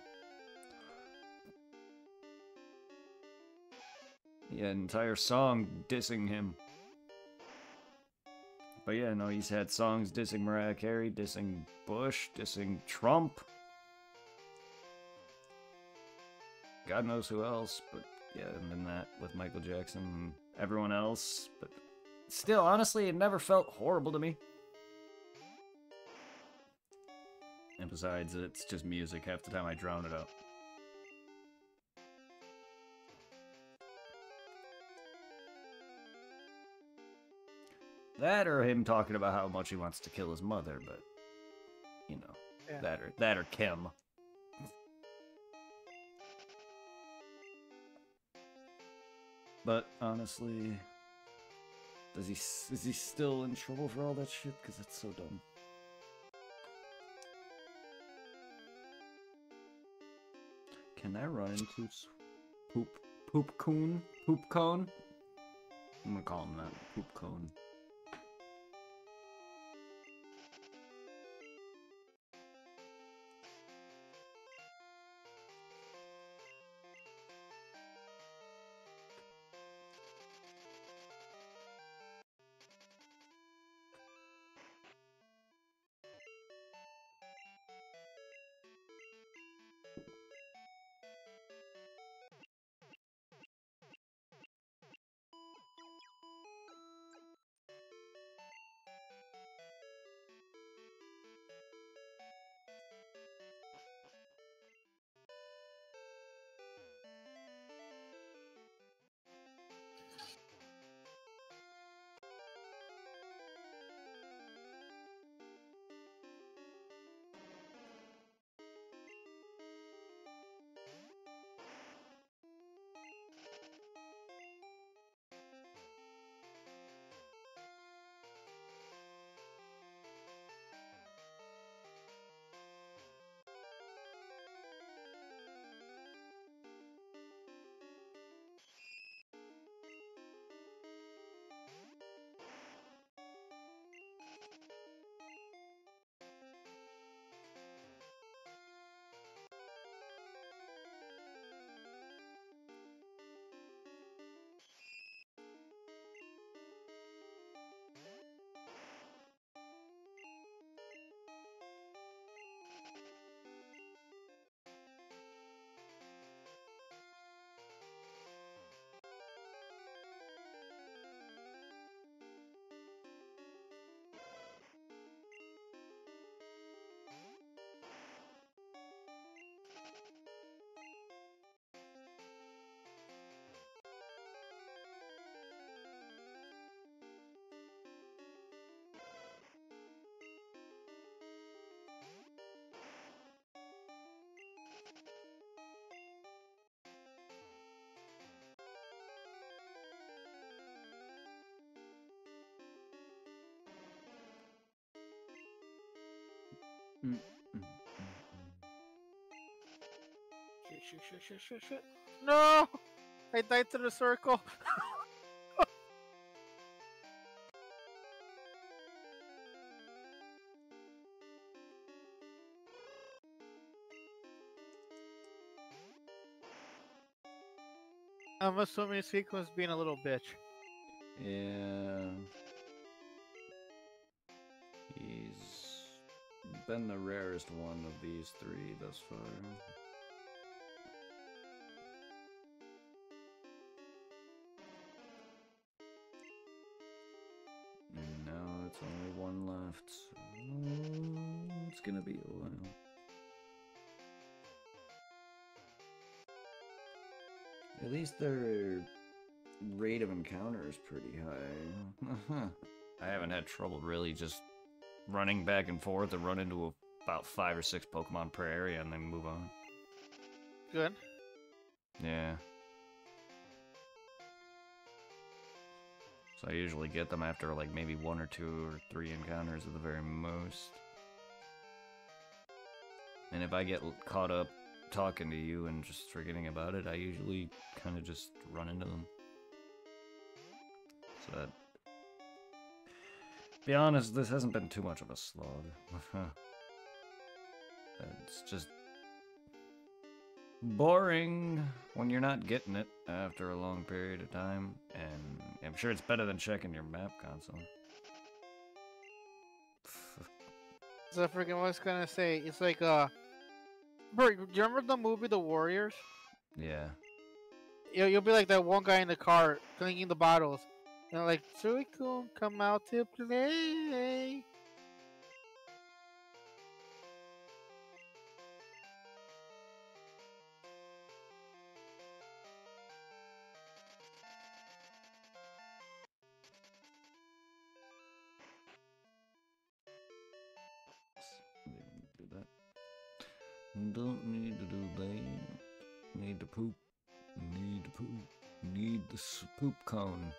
Yeah, an entire song dissing him. But yeah, no, he's had songs dissing Mariah Carey, dissing Bush, dissing Trump. God knows who else, but yeah, and then that with Michael Jackson and everyone else. But still, honestly, it never felt horrible to me. And besides, it's just music. Half the time I drown it out. That or him talking about how much he wants to kill his mother, but you know, Yeah. that or Kim. But honestly, is he still in trouble for all that shit? Because that's so dumb. Can I run into poop cone? Poop cone? I'm gonna call him that. Poop cone. Mm, mm, mm, Shit. No! I died to the circle. I'm assuming Sequence being a little bitch. Yeah. He's been the rarest one of these three thus far. And now it's only one left. So it's gonna be a while. At least their rate of encounter is pretty high. I haven't had trouble really just running back and forth and run into about 5 or 6 Pokemon per area and then move on. Good. Yeah. So I usually get them after like maybe 1 or 2 or 3 encounters at the very most. And if I get caught up talking to you and just forgetting about it, I usually kind of just run into them. So that... Be honest, this hasn't been too much of a slog. It's just boring when you're not getting it after a long period of time, and I'm sure it's better than checking your map console. So I freaking was gonna say, it's like bro, do you remember the movie The Warriors? Yeah. You'll be like that one guy in the car clinking the bottles. And like, Suicune, come out to play. Do that. Don't need to do that. Need to poop. Need to poop. Need the poop cone.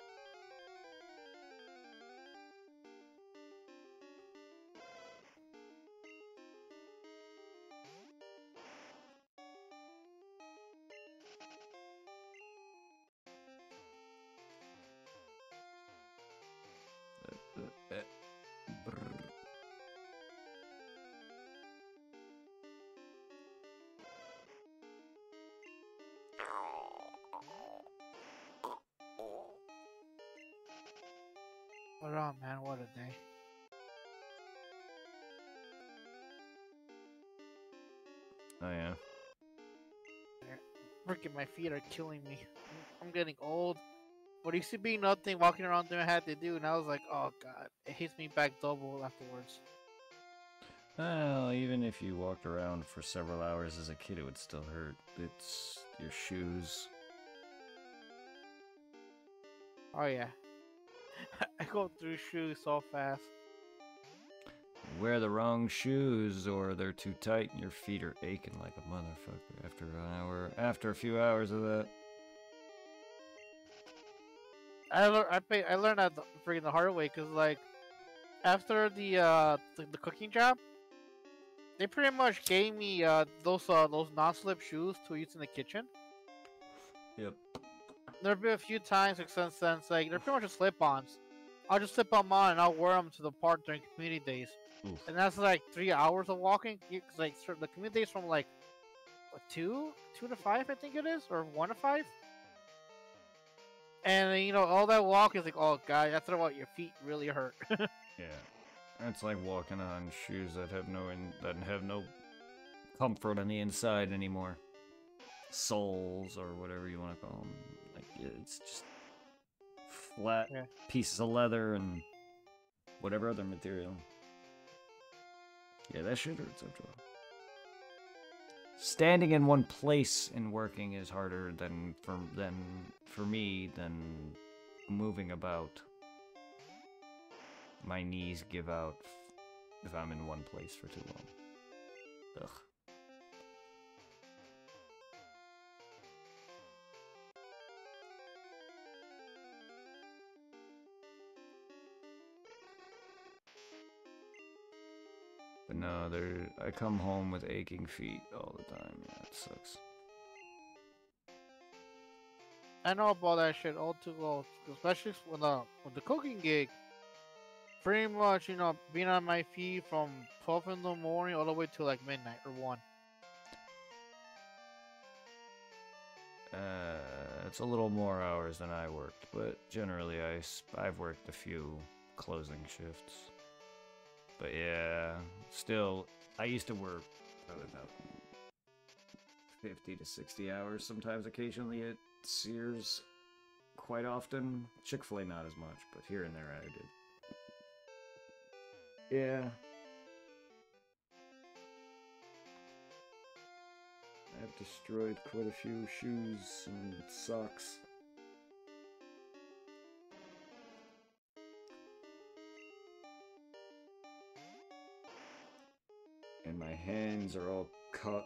Brr. What on, man? What a day. Oh yeah. Freaking my feet are killing me. I'm getting old. What used to be nothing, walking around doing what I had to do, and I was like, oh god, it hits me back double afterwards. Well, even if you walked around for several hours as a kid, it would still hurt. It's your shoes. Oh yeah. I go through shoes so fast. You wear the wrong shoes, or they're too tight, and your feet are aching like a motherfucker after an hour. After a few hours of that. I learned that freaking the hard way, cause like after the cooking job, they pretty much gave me those non-slip shoes to use in the kitchen. Yep. There've been a few times like since like they're pretty much just slip-ons. I'll just slip them on and I'll wear them to the park during community days, Oof. and that's like 3 hours of walking. Cause like the community days from like what, 2 to 5 I think it is, or 1 to 5. And you know, all that walk is like, oh god, after a while your feet really hurt. Yeah. It's like walking on shoes that have no comfort on the inside anymore. Soles or whatever you want to call them. Like it's just flat Yeah. pieces of leather and whatever other material. Yeah, that shit hurts after a while. Standing in one place and working is harder than for me than moving about. My knees give out if I'm in one place for too long. Ugh. But no, I come home with aching feet all the time. Yeah, it sucks. I know about that shit all too well, especially with the cooking gig. Pretty much, being on my feet from 12 in the morning all the way to like midnight or 1. It's a little more hours than I worked, but generally I've worked a few closing shifts. But yeah, still, I used to work probably about 50 to 60 hours sometimes occasionally at Sears quite often. Chick-fil-A not as much, but here and there I did. Yeah. I've destroyed quite a few shoes and socks. And my hands are all cut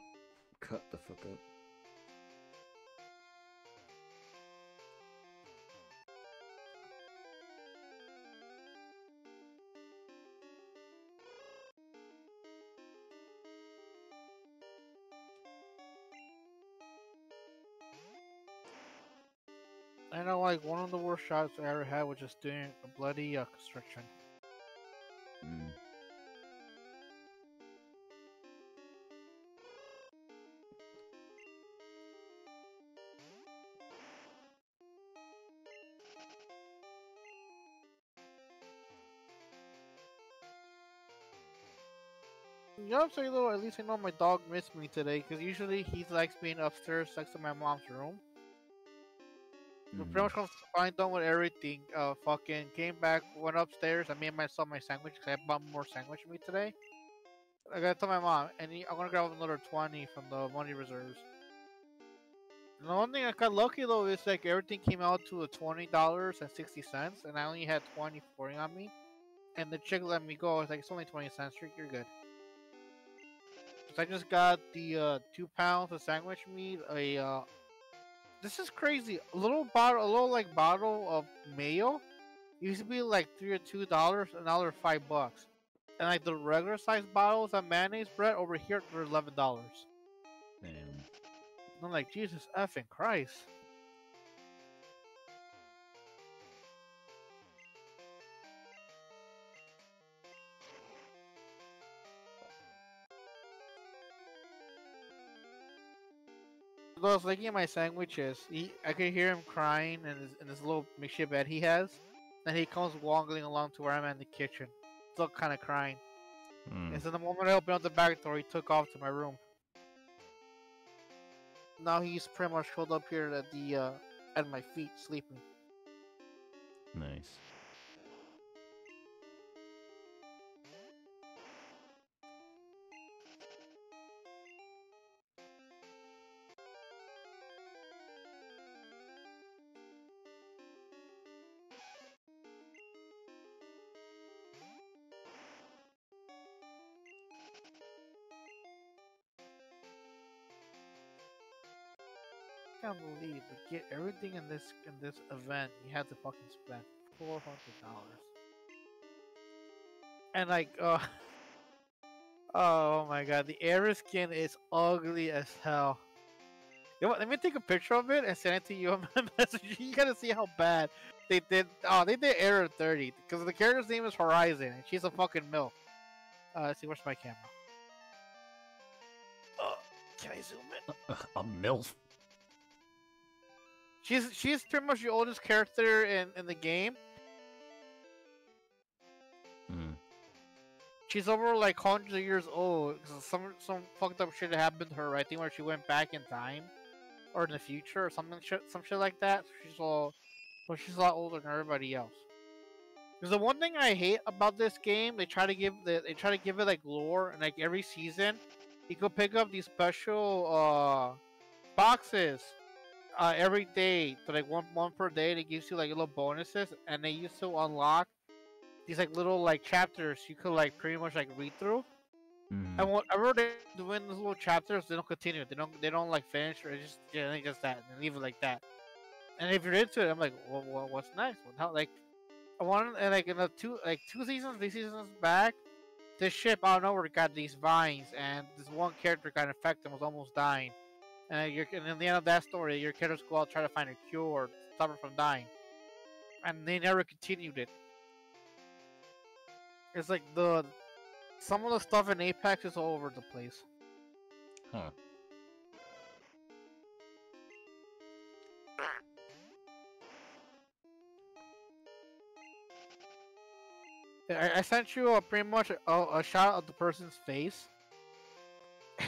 the fuck up. I know, like, one of the worst shots I ever had was just doing a bloody constriction. Mm. You know what I'm saying, though? At least I know my dog missed me today, because usually he likes being upstairs next to my mom's room. But pretty much combined done with everything. Fucking came back, went upstairs. I made myself my sandwich because I bought more sandwich meat today. I gotta tell my mom, I'm gonna grab another 20 from the money reserves. And the one thing I got lucky though is like everything came out to $20.60, and I only had 20.40 on me. And the chick let me go. I was like, it's only 20 cents. You're good. So I just got the 2 pounds of sandwich meat, this is crazy. A little bottle of mayo used to be like $3 or $2, and now they're $5. And like the regular size bottles of mayonnaise bread over here they're $11. Damn. I'm like, Jesus effing Christ. Though I was looking at my sandwiches, I could hear him crying in this little makeshift bed he has. Then he comes waddling along to where I'm at in the kitchen, still kind of crying. Mm. And so the moment I opened up the back door, he took off to my room. Now he's pretty much curled up here at my feet, sleeping. Nice. I can't believe to get everything in this event you had to fucking spend $400. And like oh my god, the Ares skin is ugly as hell. You know what, let me take a picture of it and send it to you on my message. You gotta see how bad they did. Oh, they did Error 30 because the character's name is Horizon and she's a fucking MILF. Let's see, where's my camera? Can I zoom in? A MILF? She's pretty much the oldest character in the game. Mm. She's over like hundreds of years old. Some fucked up shit happened to her. I think where she went back in time, or in the future, or some shit like that. She's a lot older than everybody else. Because the one thing I hate about this game, they try to give it like lore, and like every season, you could pick up these special boxes every day, so like one per day. That gives you like little bonuses, and they used to unlock these like little like chapters you could like pretty much like read through. Mm. And whatever they do in those little chapters, they don't continue. They don't like finish, or just that and leave it like that. And if you're into it, I'm like, well what's next? How, like I wanted, and like in the two seasons, 3 seasons back, this ship out of nowhere got these vines, and this one character got infected and was almost dying. And in the end of that story, your characters go out try to find a cure to stop her from dying, and they never continued it. It's like some of the stuff in Apex is all over the place. Huh. I sent you pretty much a shot of the person's face.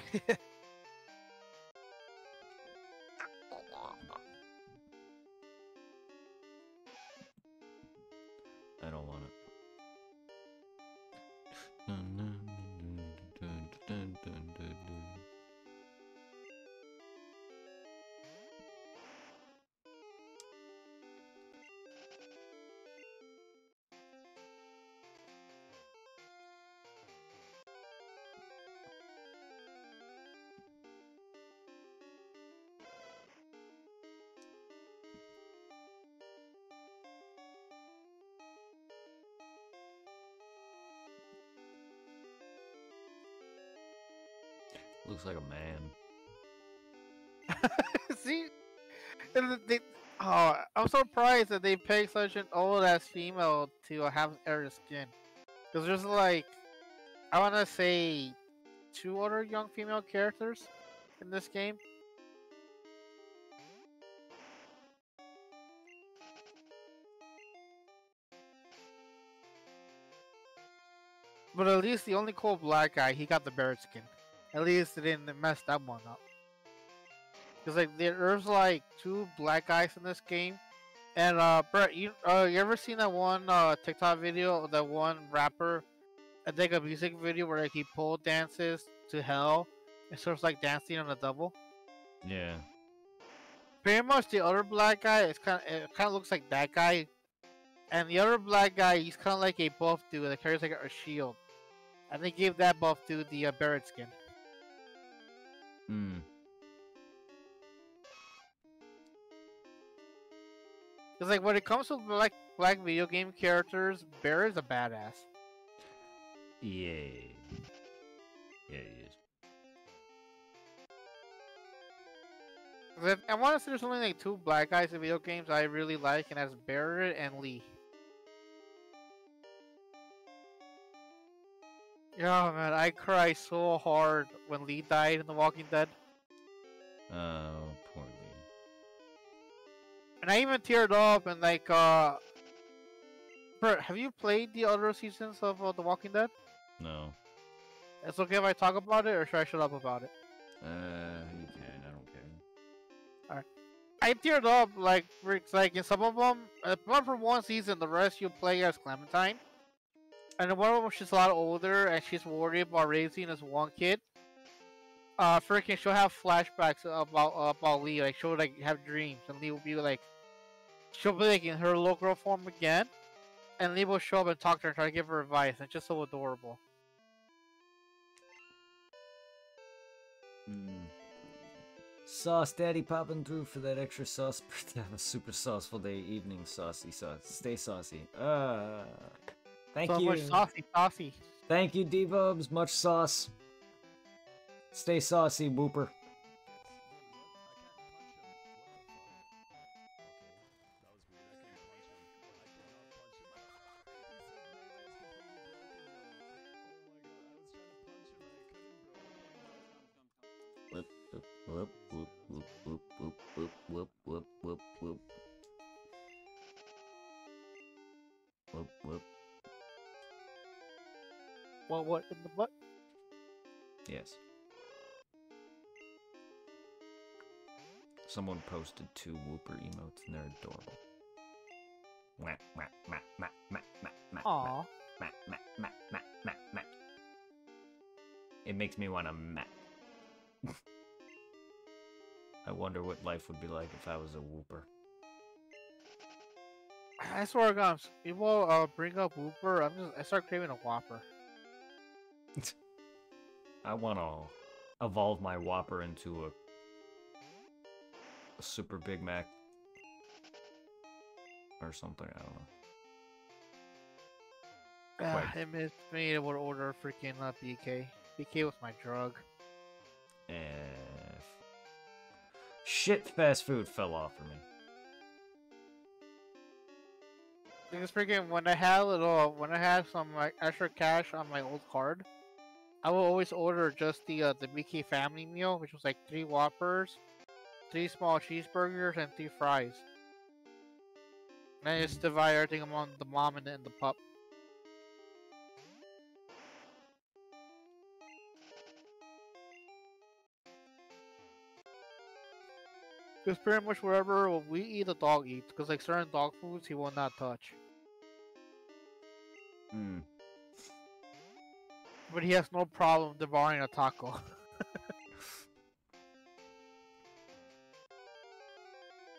I don't want it. Looks like a man. See, and I'm surprised that they picked such an old ass female to have air skin. Because there's like, I want to say, 2 other young female characters in this game. But at least the only cool black guy, he got the Barrett skin. At least it didn't mess that one up. Cause like there's like 2 black guys in this game, and Brett, you ever seen that one TikTok video of that one rapper? I think a music video where like, he pole dances to hell, and sort of like dancing on a double. Yeah. Pretty much the other black guy is kind of looks like that guy, and the other black guy he's kind of like a buff dude that carries like a shield, and they gave that buff dude the Barrett skin. Hmm. Cause like when it comes to black video game characters, Barrett's a badass. Yeah. Yeah, he is. I want to say there's only like 2 black guys in video games I really like, and that's Barrett and Lee. Yeah, man, I cried so hard when Lee died in The Walking Dead. Oh, poor Lee. And I even teared up and like, Bert, have you played the other seasons of The Walking Dead? No. It's okay if I talk about it, or should I shut up about it? You can. I don't care. I teared up, like, in some of them, one for one season, the rest you play as Clementine. And then one of them, she's a lot older, and she's worried about raising this one kid. Freaking, she'll have flashbacks about Lee, like, she'll, like, have dreams, and Lee will be, like, she'll be, like, in her little girl form again, and Lee will show up and talk to her and try to give her advice, and it's just so adorable. Sauce Daddy popping through for that extra sauce to have a super sauceful day evening. Saucy sauce. Stay saucy. Thank So you. much saucy. Thank you, D-Bubs. Much sauce. Stay saucy, Whooper. Whoop, whoop, whoop, whoop, whoop, whoop, whoop, whoop, whoop, whoop. Whoop, whoop. What in the butt? Yes. Someone posted 2 Whooper emotes and they're adorable. Wah, wah, wah, wah, wah, wah, wah, Aww. wah, wah, wah, wah, wah, wah, wah. It makes me want to mat. I wonder what life would be like if I was a Whooper. I swear to God, people bring up Whooper, I start craving a Whopper. I want to evolve my Whopper into a Super Big Mac or something. I don't know. It missed me able to order freaking BK. BK was my drug. Eh, shit, fast food fell off for me. Because freaking when I had some like extra cash on my old card, I will always order just the BK family meal, which was like 3 Whoppers, 3 small cheeseburgers, and 3 fries. And I just divide everything among the mom and the pup. Because pretty much wherever we eat, the dog eats. Because like certain dog foods, he will not touch. Hmm. But he has no problem devouring a taco.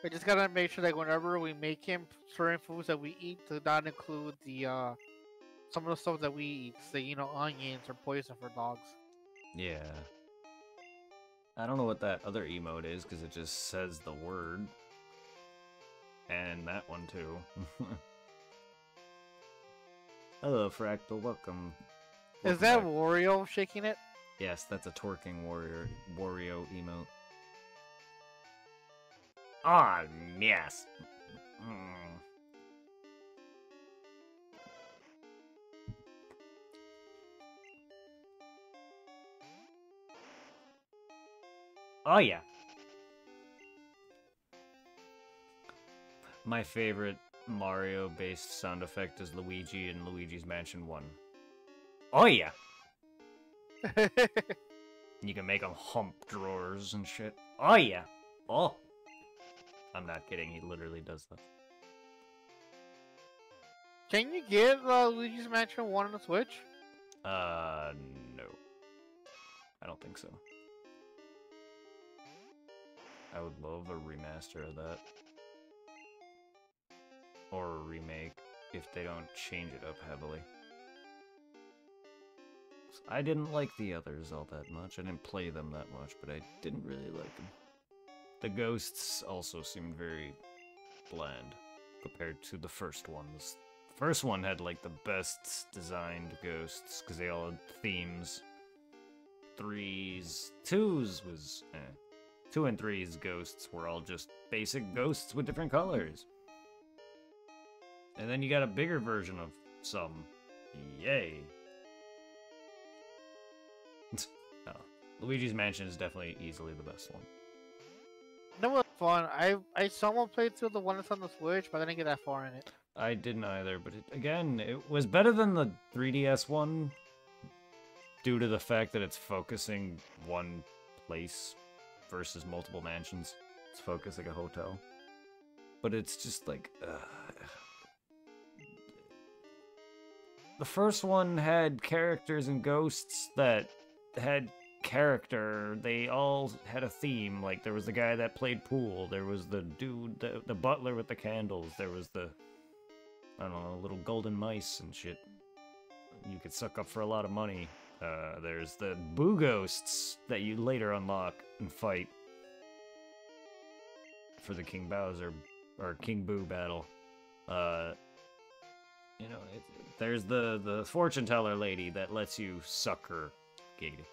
I just gotta make sure that whenever we make him certain foods that we eat, to not include the some of the stuff that we eat, say onions or poison for dogs. Yeah. I don't know what that other emote is because it just says the word. And that one too. Hello, Fractal. Welcome. Is that Wario shaking it? Yes, that's a twerking Wario emote. Ah, yes. Oh yeah. My favorite Mario-based sound effect is Luigi in Luigi's Mansion 1. Oh yeah. You can make them hump drawers and shit. Oh yeah. Oh. I'm not kidding, he literally does that. Can you get Luigi's Mansion 1 on the Switch? No. I don't think so. I would love a remaster of that. Or a remake, if they don't change it up heavily. I didn't like the others all that much. I didn't play them that much, but I didn't really like them. The ghosts also seemed very bland compared to the first ones. The first one had like the best designed ghosts because they all had themes. 2's was 2 and 3's ghosts were all just basic ghosts with different colors. And then you got a bigger version of some. Yay. Oh, Luigi's Mansion is definitely easily the best one. That was fun. I somewhat played through the one that's on the Switch, but I didn't get that far in it. I didn't either, but it was better than the 3DS one due to the fact that it's focusing one place versus multiple mansions. It's focused like a hotel. But it's just like... The first one had characters and ghosts that had character. They all had a theme. Like, there was the guy that played pool. There was the dude, the butler with the candles. There was the, I don't know, little golden mice and shit you could suck up for a lot of money. There's the Boo Ghosts that you later unlock and fight for the King Bowser, or King Boo battle. You know, there's the fortune teller lady that lets you suck her. Giggity.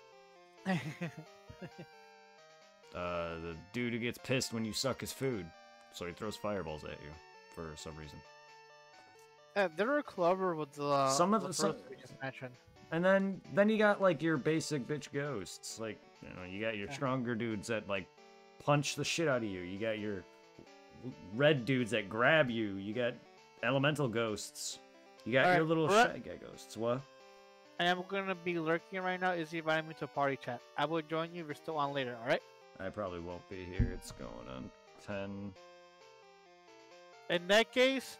The dude who gets pissed when you suck his food, so he throws fireballs at you for some reason. They were clever with the Some of the the first we just mentioned. And then you got like your basic bitch ghosts. Like, you know, you got your stronger dudes that like punch the shit out of you. You got your red dudes that grab you. You got elemental ghosts. You got your little shy guy ghosts. What? I am gonna be lurking right now. Is he inviting me to a party chat? I will join you if you're still on later, alright? I probably won't be here. It's going on 10. In that case,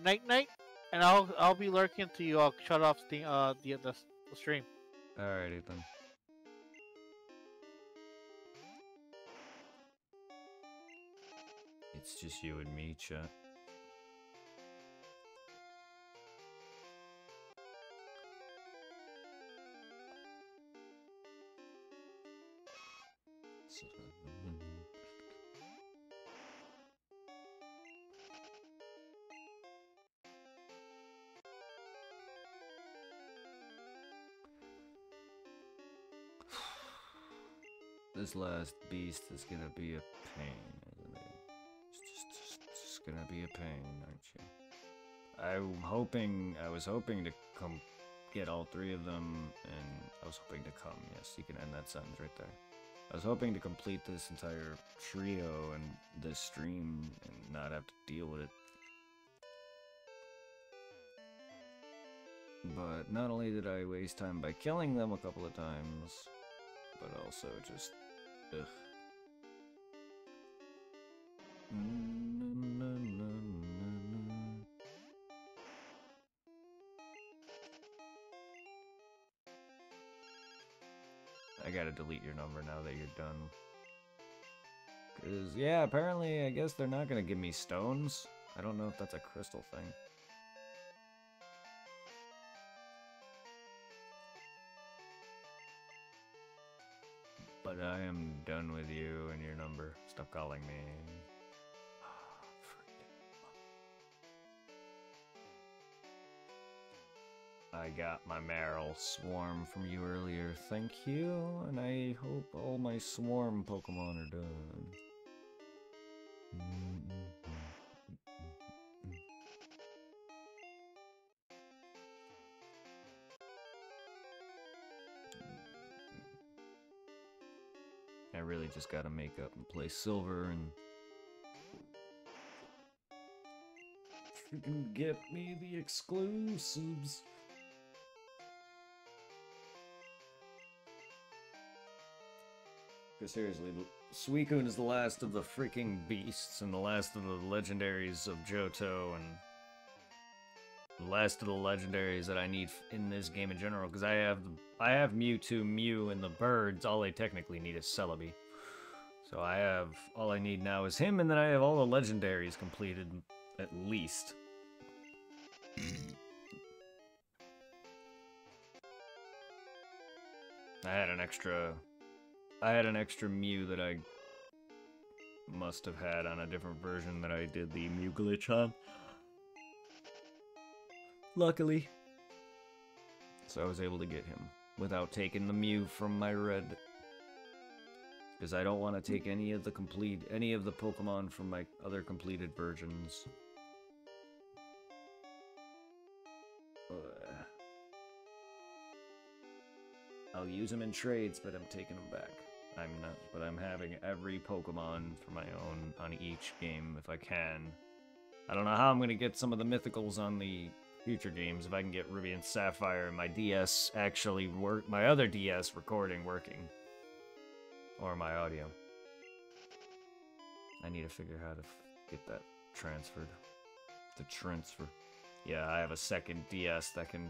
night night, and I'll be lurking until you shut off the stream. Alrighty then. It's just you and me, chat. This last beast is gonna be a pain, isn't it? It's just gonna be a pain, aren't you? I was hoping to come get all three of them, and I was hoping to come, yes, you can end that sentence right there. I was hoping to complete this entire trio and this stream and not have to deal with it. But not only did I waste time by killing them a couple of times, but also just, ugh. I gotta delete your number now that you're done. Cause, yeah, apparently, I guess they're not gonna give me stones. I don't know if that's a crystal thing. But I am done with you and your number. Stop calling me. I got my Marill Swarm from you earlier, thank you, and I hope all my Swarm Pokemon are done. I really just gotta make up and play Silver and freaking get me the exclusives. Because seriously, Suicune is the last of the freaking beasts and the last of the legendaries of Johto and the last of the legendaries that I need in this game in general. Because I have Mewtwo, Mew, and the birds. All I technically need is Celebi. So all I need now is him, and then I have all the legendaries completed at least. I had an extra Mew that I must have had on a different version that I did the Mew glitch on. Luckily. So I was able to get him without taking the Mew from my red. Because I don't want to take any of the Pokemon from my other completed versions. I'll use them in trades, but I'm taking them back. I'm having every Pokemon for my own on each game if I can. I don't know how I'm gonna get some of the mythicals on the future games, if I can get Ruby and Sapphire and my DS actually work, my other DS recording working. Or my audio. I need to figure out how to get that transferred. Yeah, I have a second DS that can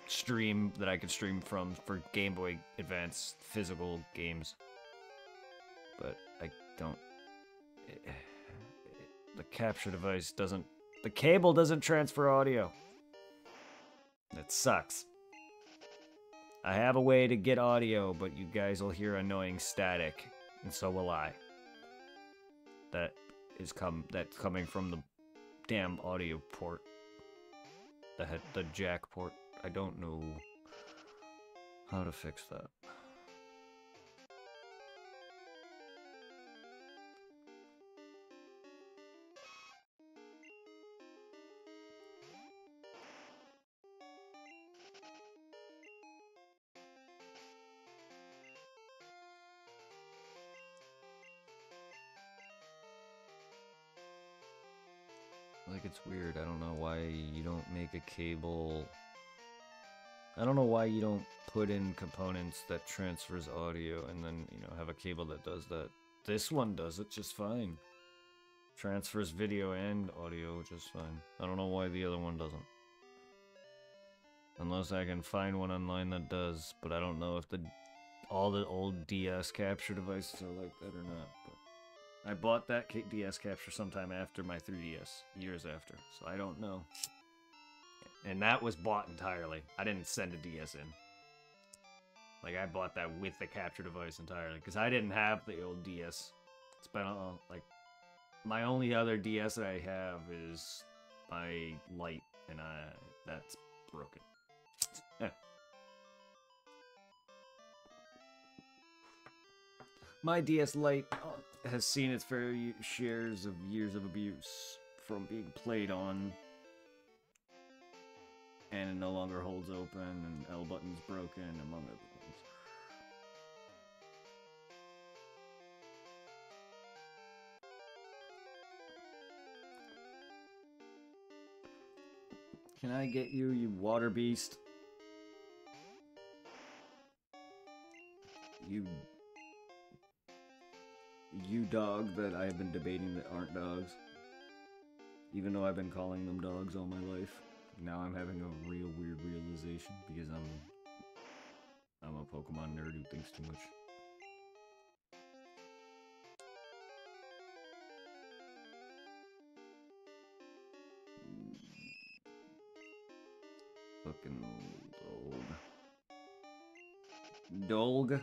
stream, that I can stream from for Game Boy Advance physical games. But I don't... the capture device doesn't... The cable doesn't transfer audio. That sucks. I have a way to get audio, but you guys will hear annoying static, and so will I. That's coming from the damn audio port. The jack port. I don't know how to fix that. Like, it's weird. I don't know why you don't make a cable. I don't know why you don't put in components that transfers audio and then, you know, have a cable that does that. This one does it just fine. Transfers video and audio just fine. I don't know why the other one doesn't. Unless I can find one online that does, but I don't know if all the old DS capture devices are like that or not. But I bought that DS capture sometime after my 3DS, years after, so I don't know. And that was bought entirely. I didn't send a DS in. Like, I bought that with the capture device entirely, because I didn't have the old DS. It's been, like, my only other DS that I have is my Lite, and that's broken. My DS Lite has seen its fair shares of years of abuse from being played on, and it no longer holds open, and L button's broken, among other things. Can I get you, you water beast? You dog that I have been debating that aren't dogs. Even though I've been calling them dogs all my life. Now I'm having a real weird realization because I'm a Pokemon nerd who thinks too much. Fucking Dolg.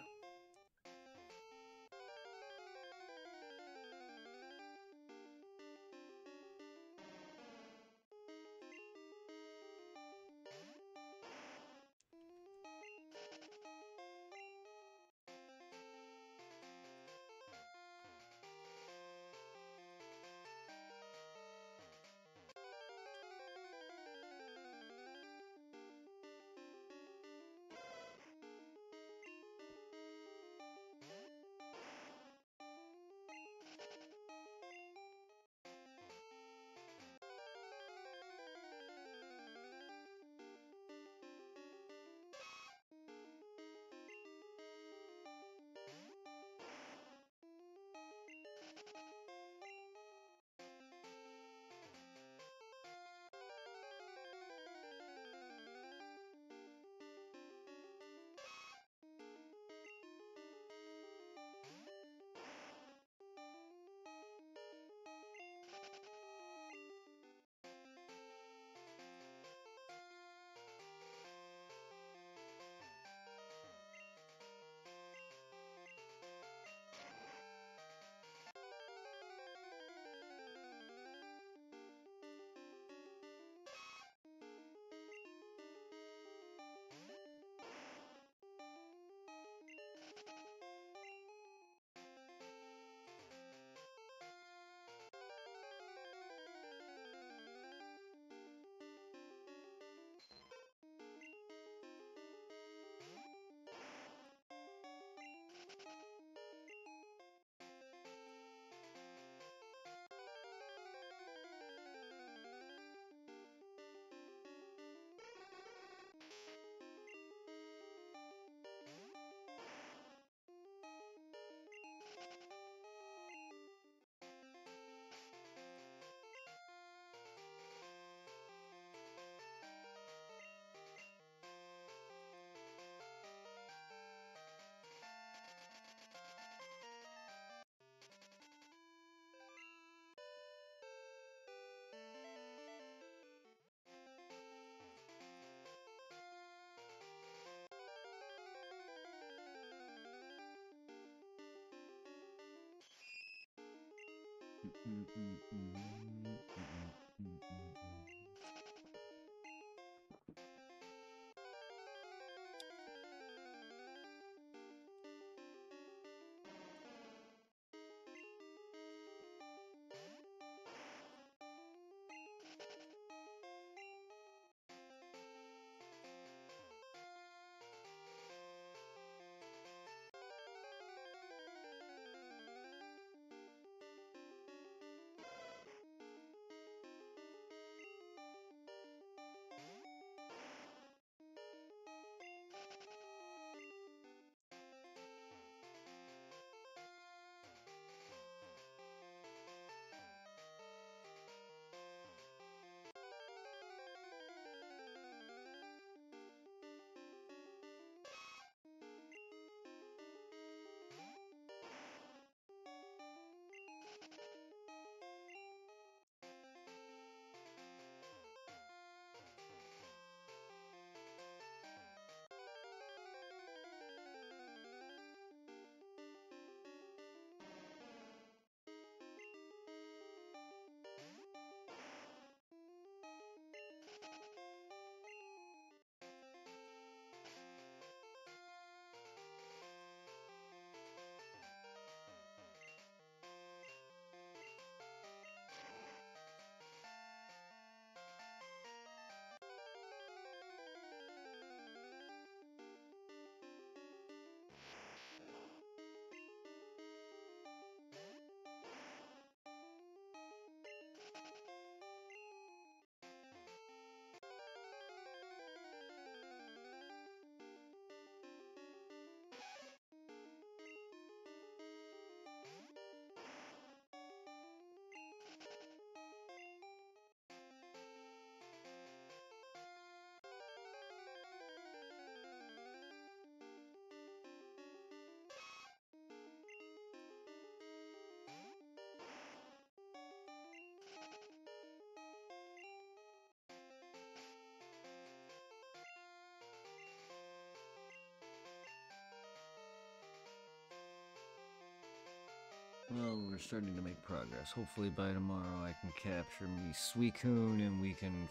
Well, we're starting to make progress. Hopefully by tomorrow I can capture me Suicune and we can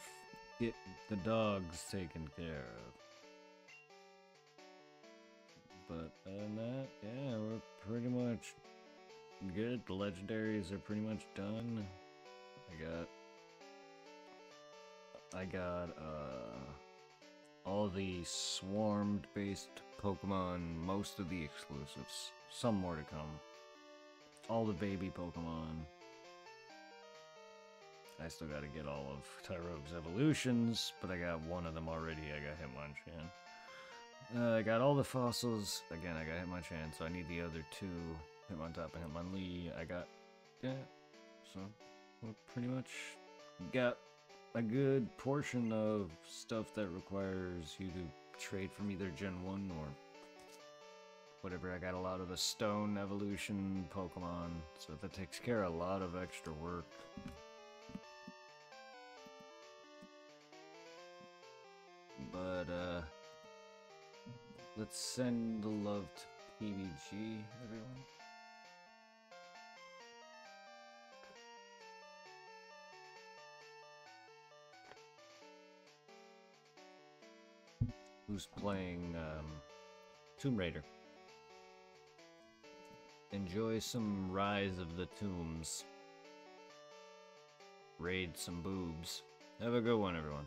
get the dogs taken care of. But other than that, yeah, we're pretty much good. The legendaries are pretty much done. I got all the swarmed based Pokemon, most of the exclusives, some more to come. All the baby Pokemon. I still gotta get all of Tyrogue's evolutions, but I got one of them already. I got Hitmonchan. I got all the fossils. Again, I got Hitmonchan, so I need the other two. Hitmontop and Hitmonlee. Yeah, so we pretty much got a good portion of stuff that requires you to trade from either Gen 1 or whatever. I got a lot of the stone evolution Pokemon, so that takes care of a lot of extra work. But, let's send the love to PBG, everyone. Who's playing, Tomb Raider. Enjoy some Rise of the Tombs. Raid some boobs. Have a good one, everyone.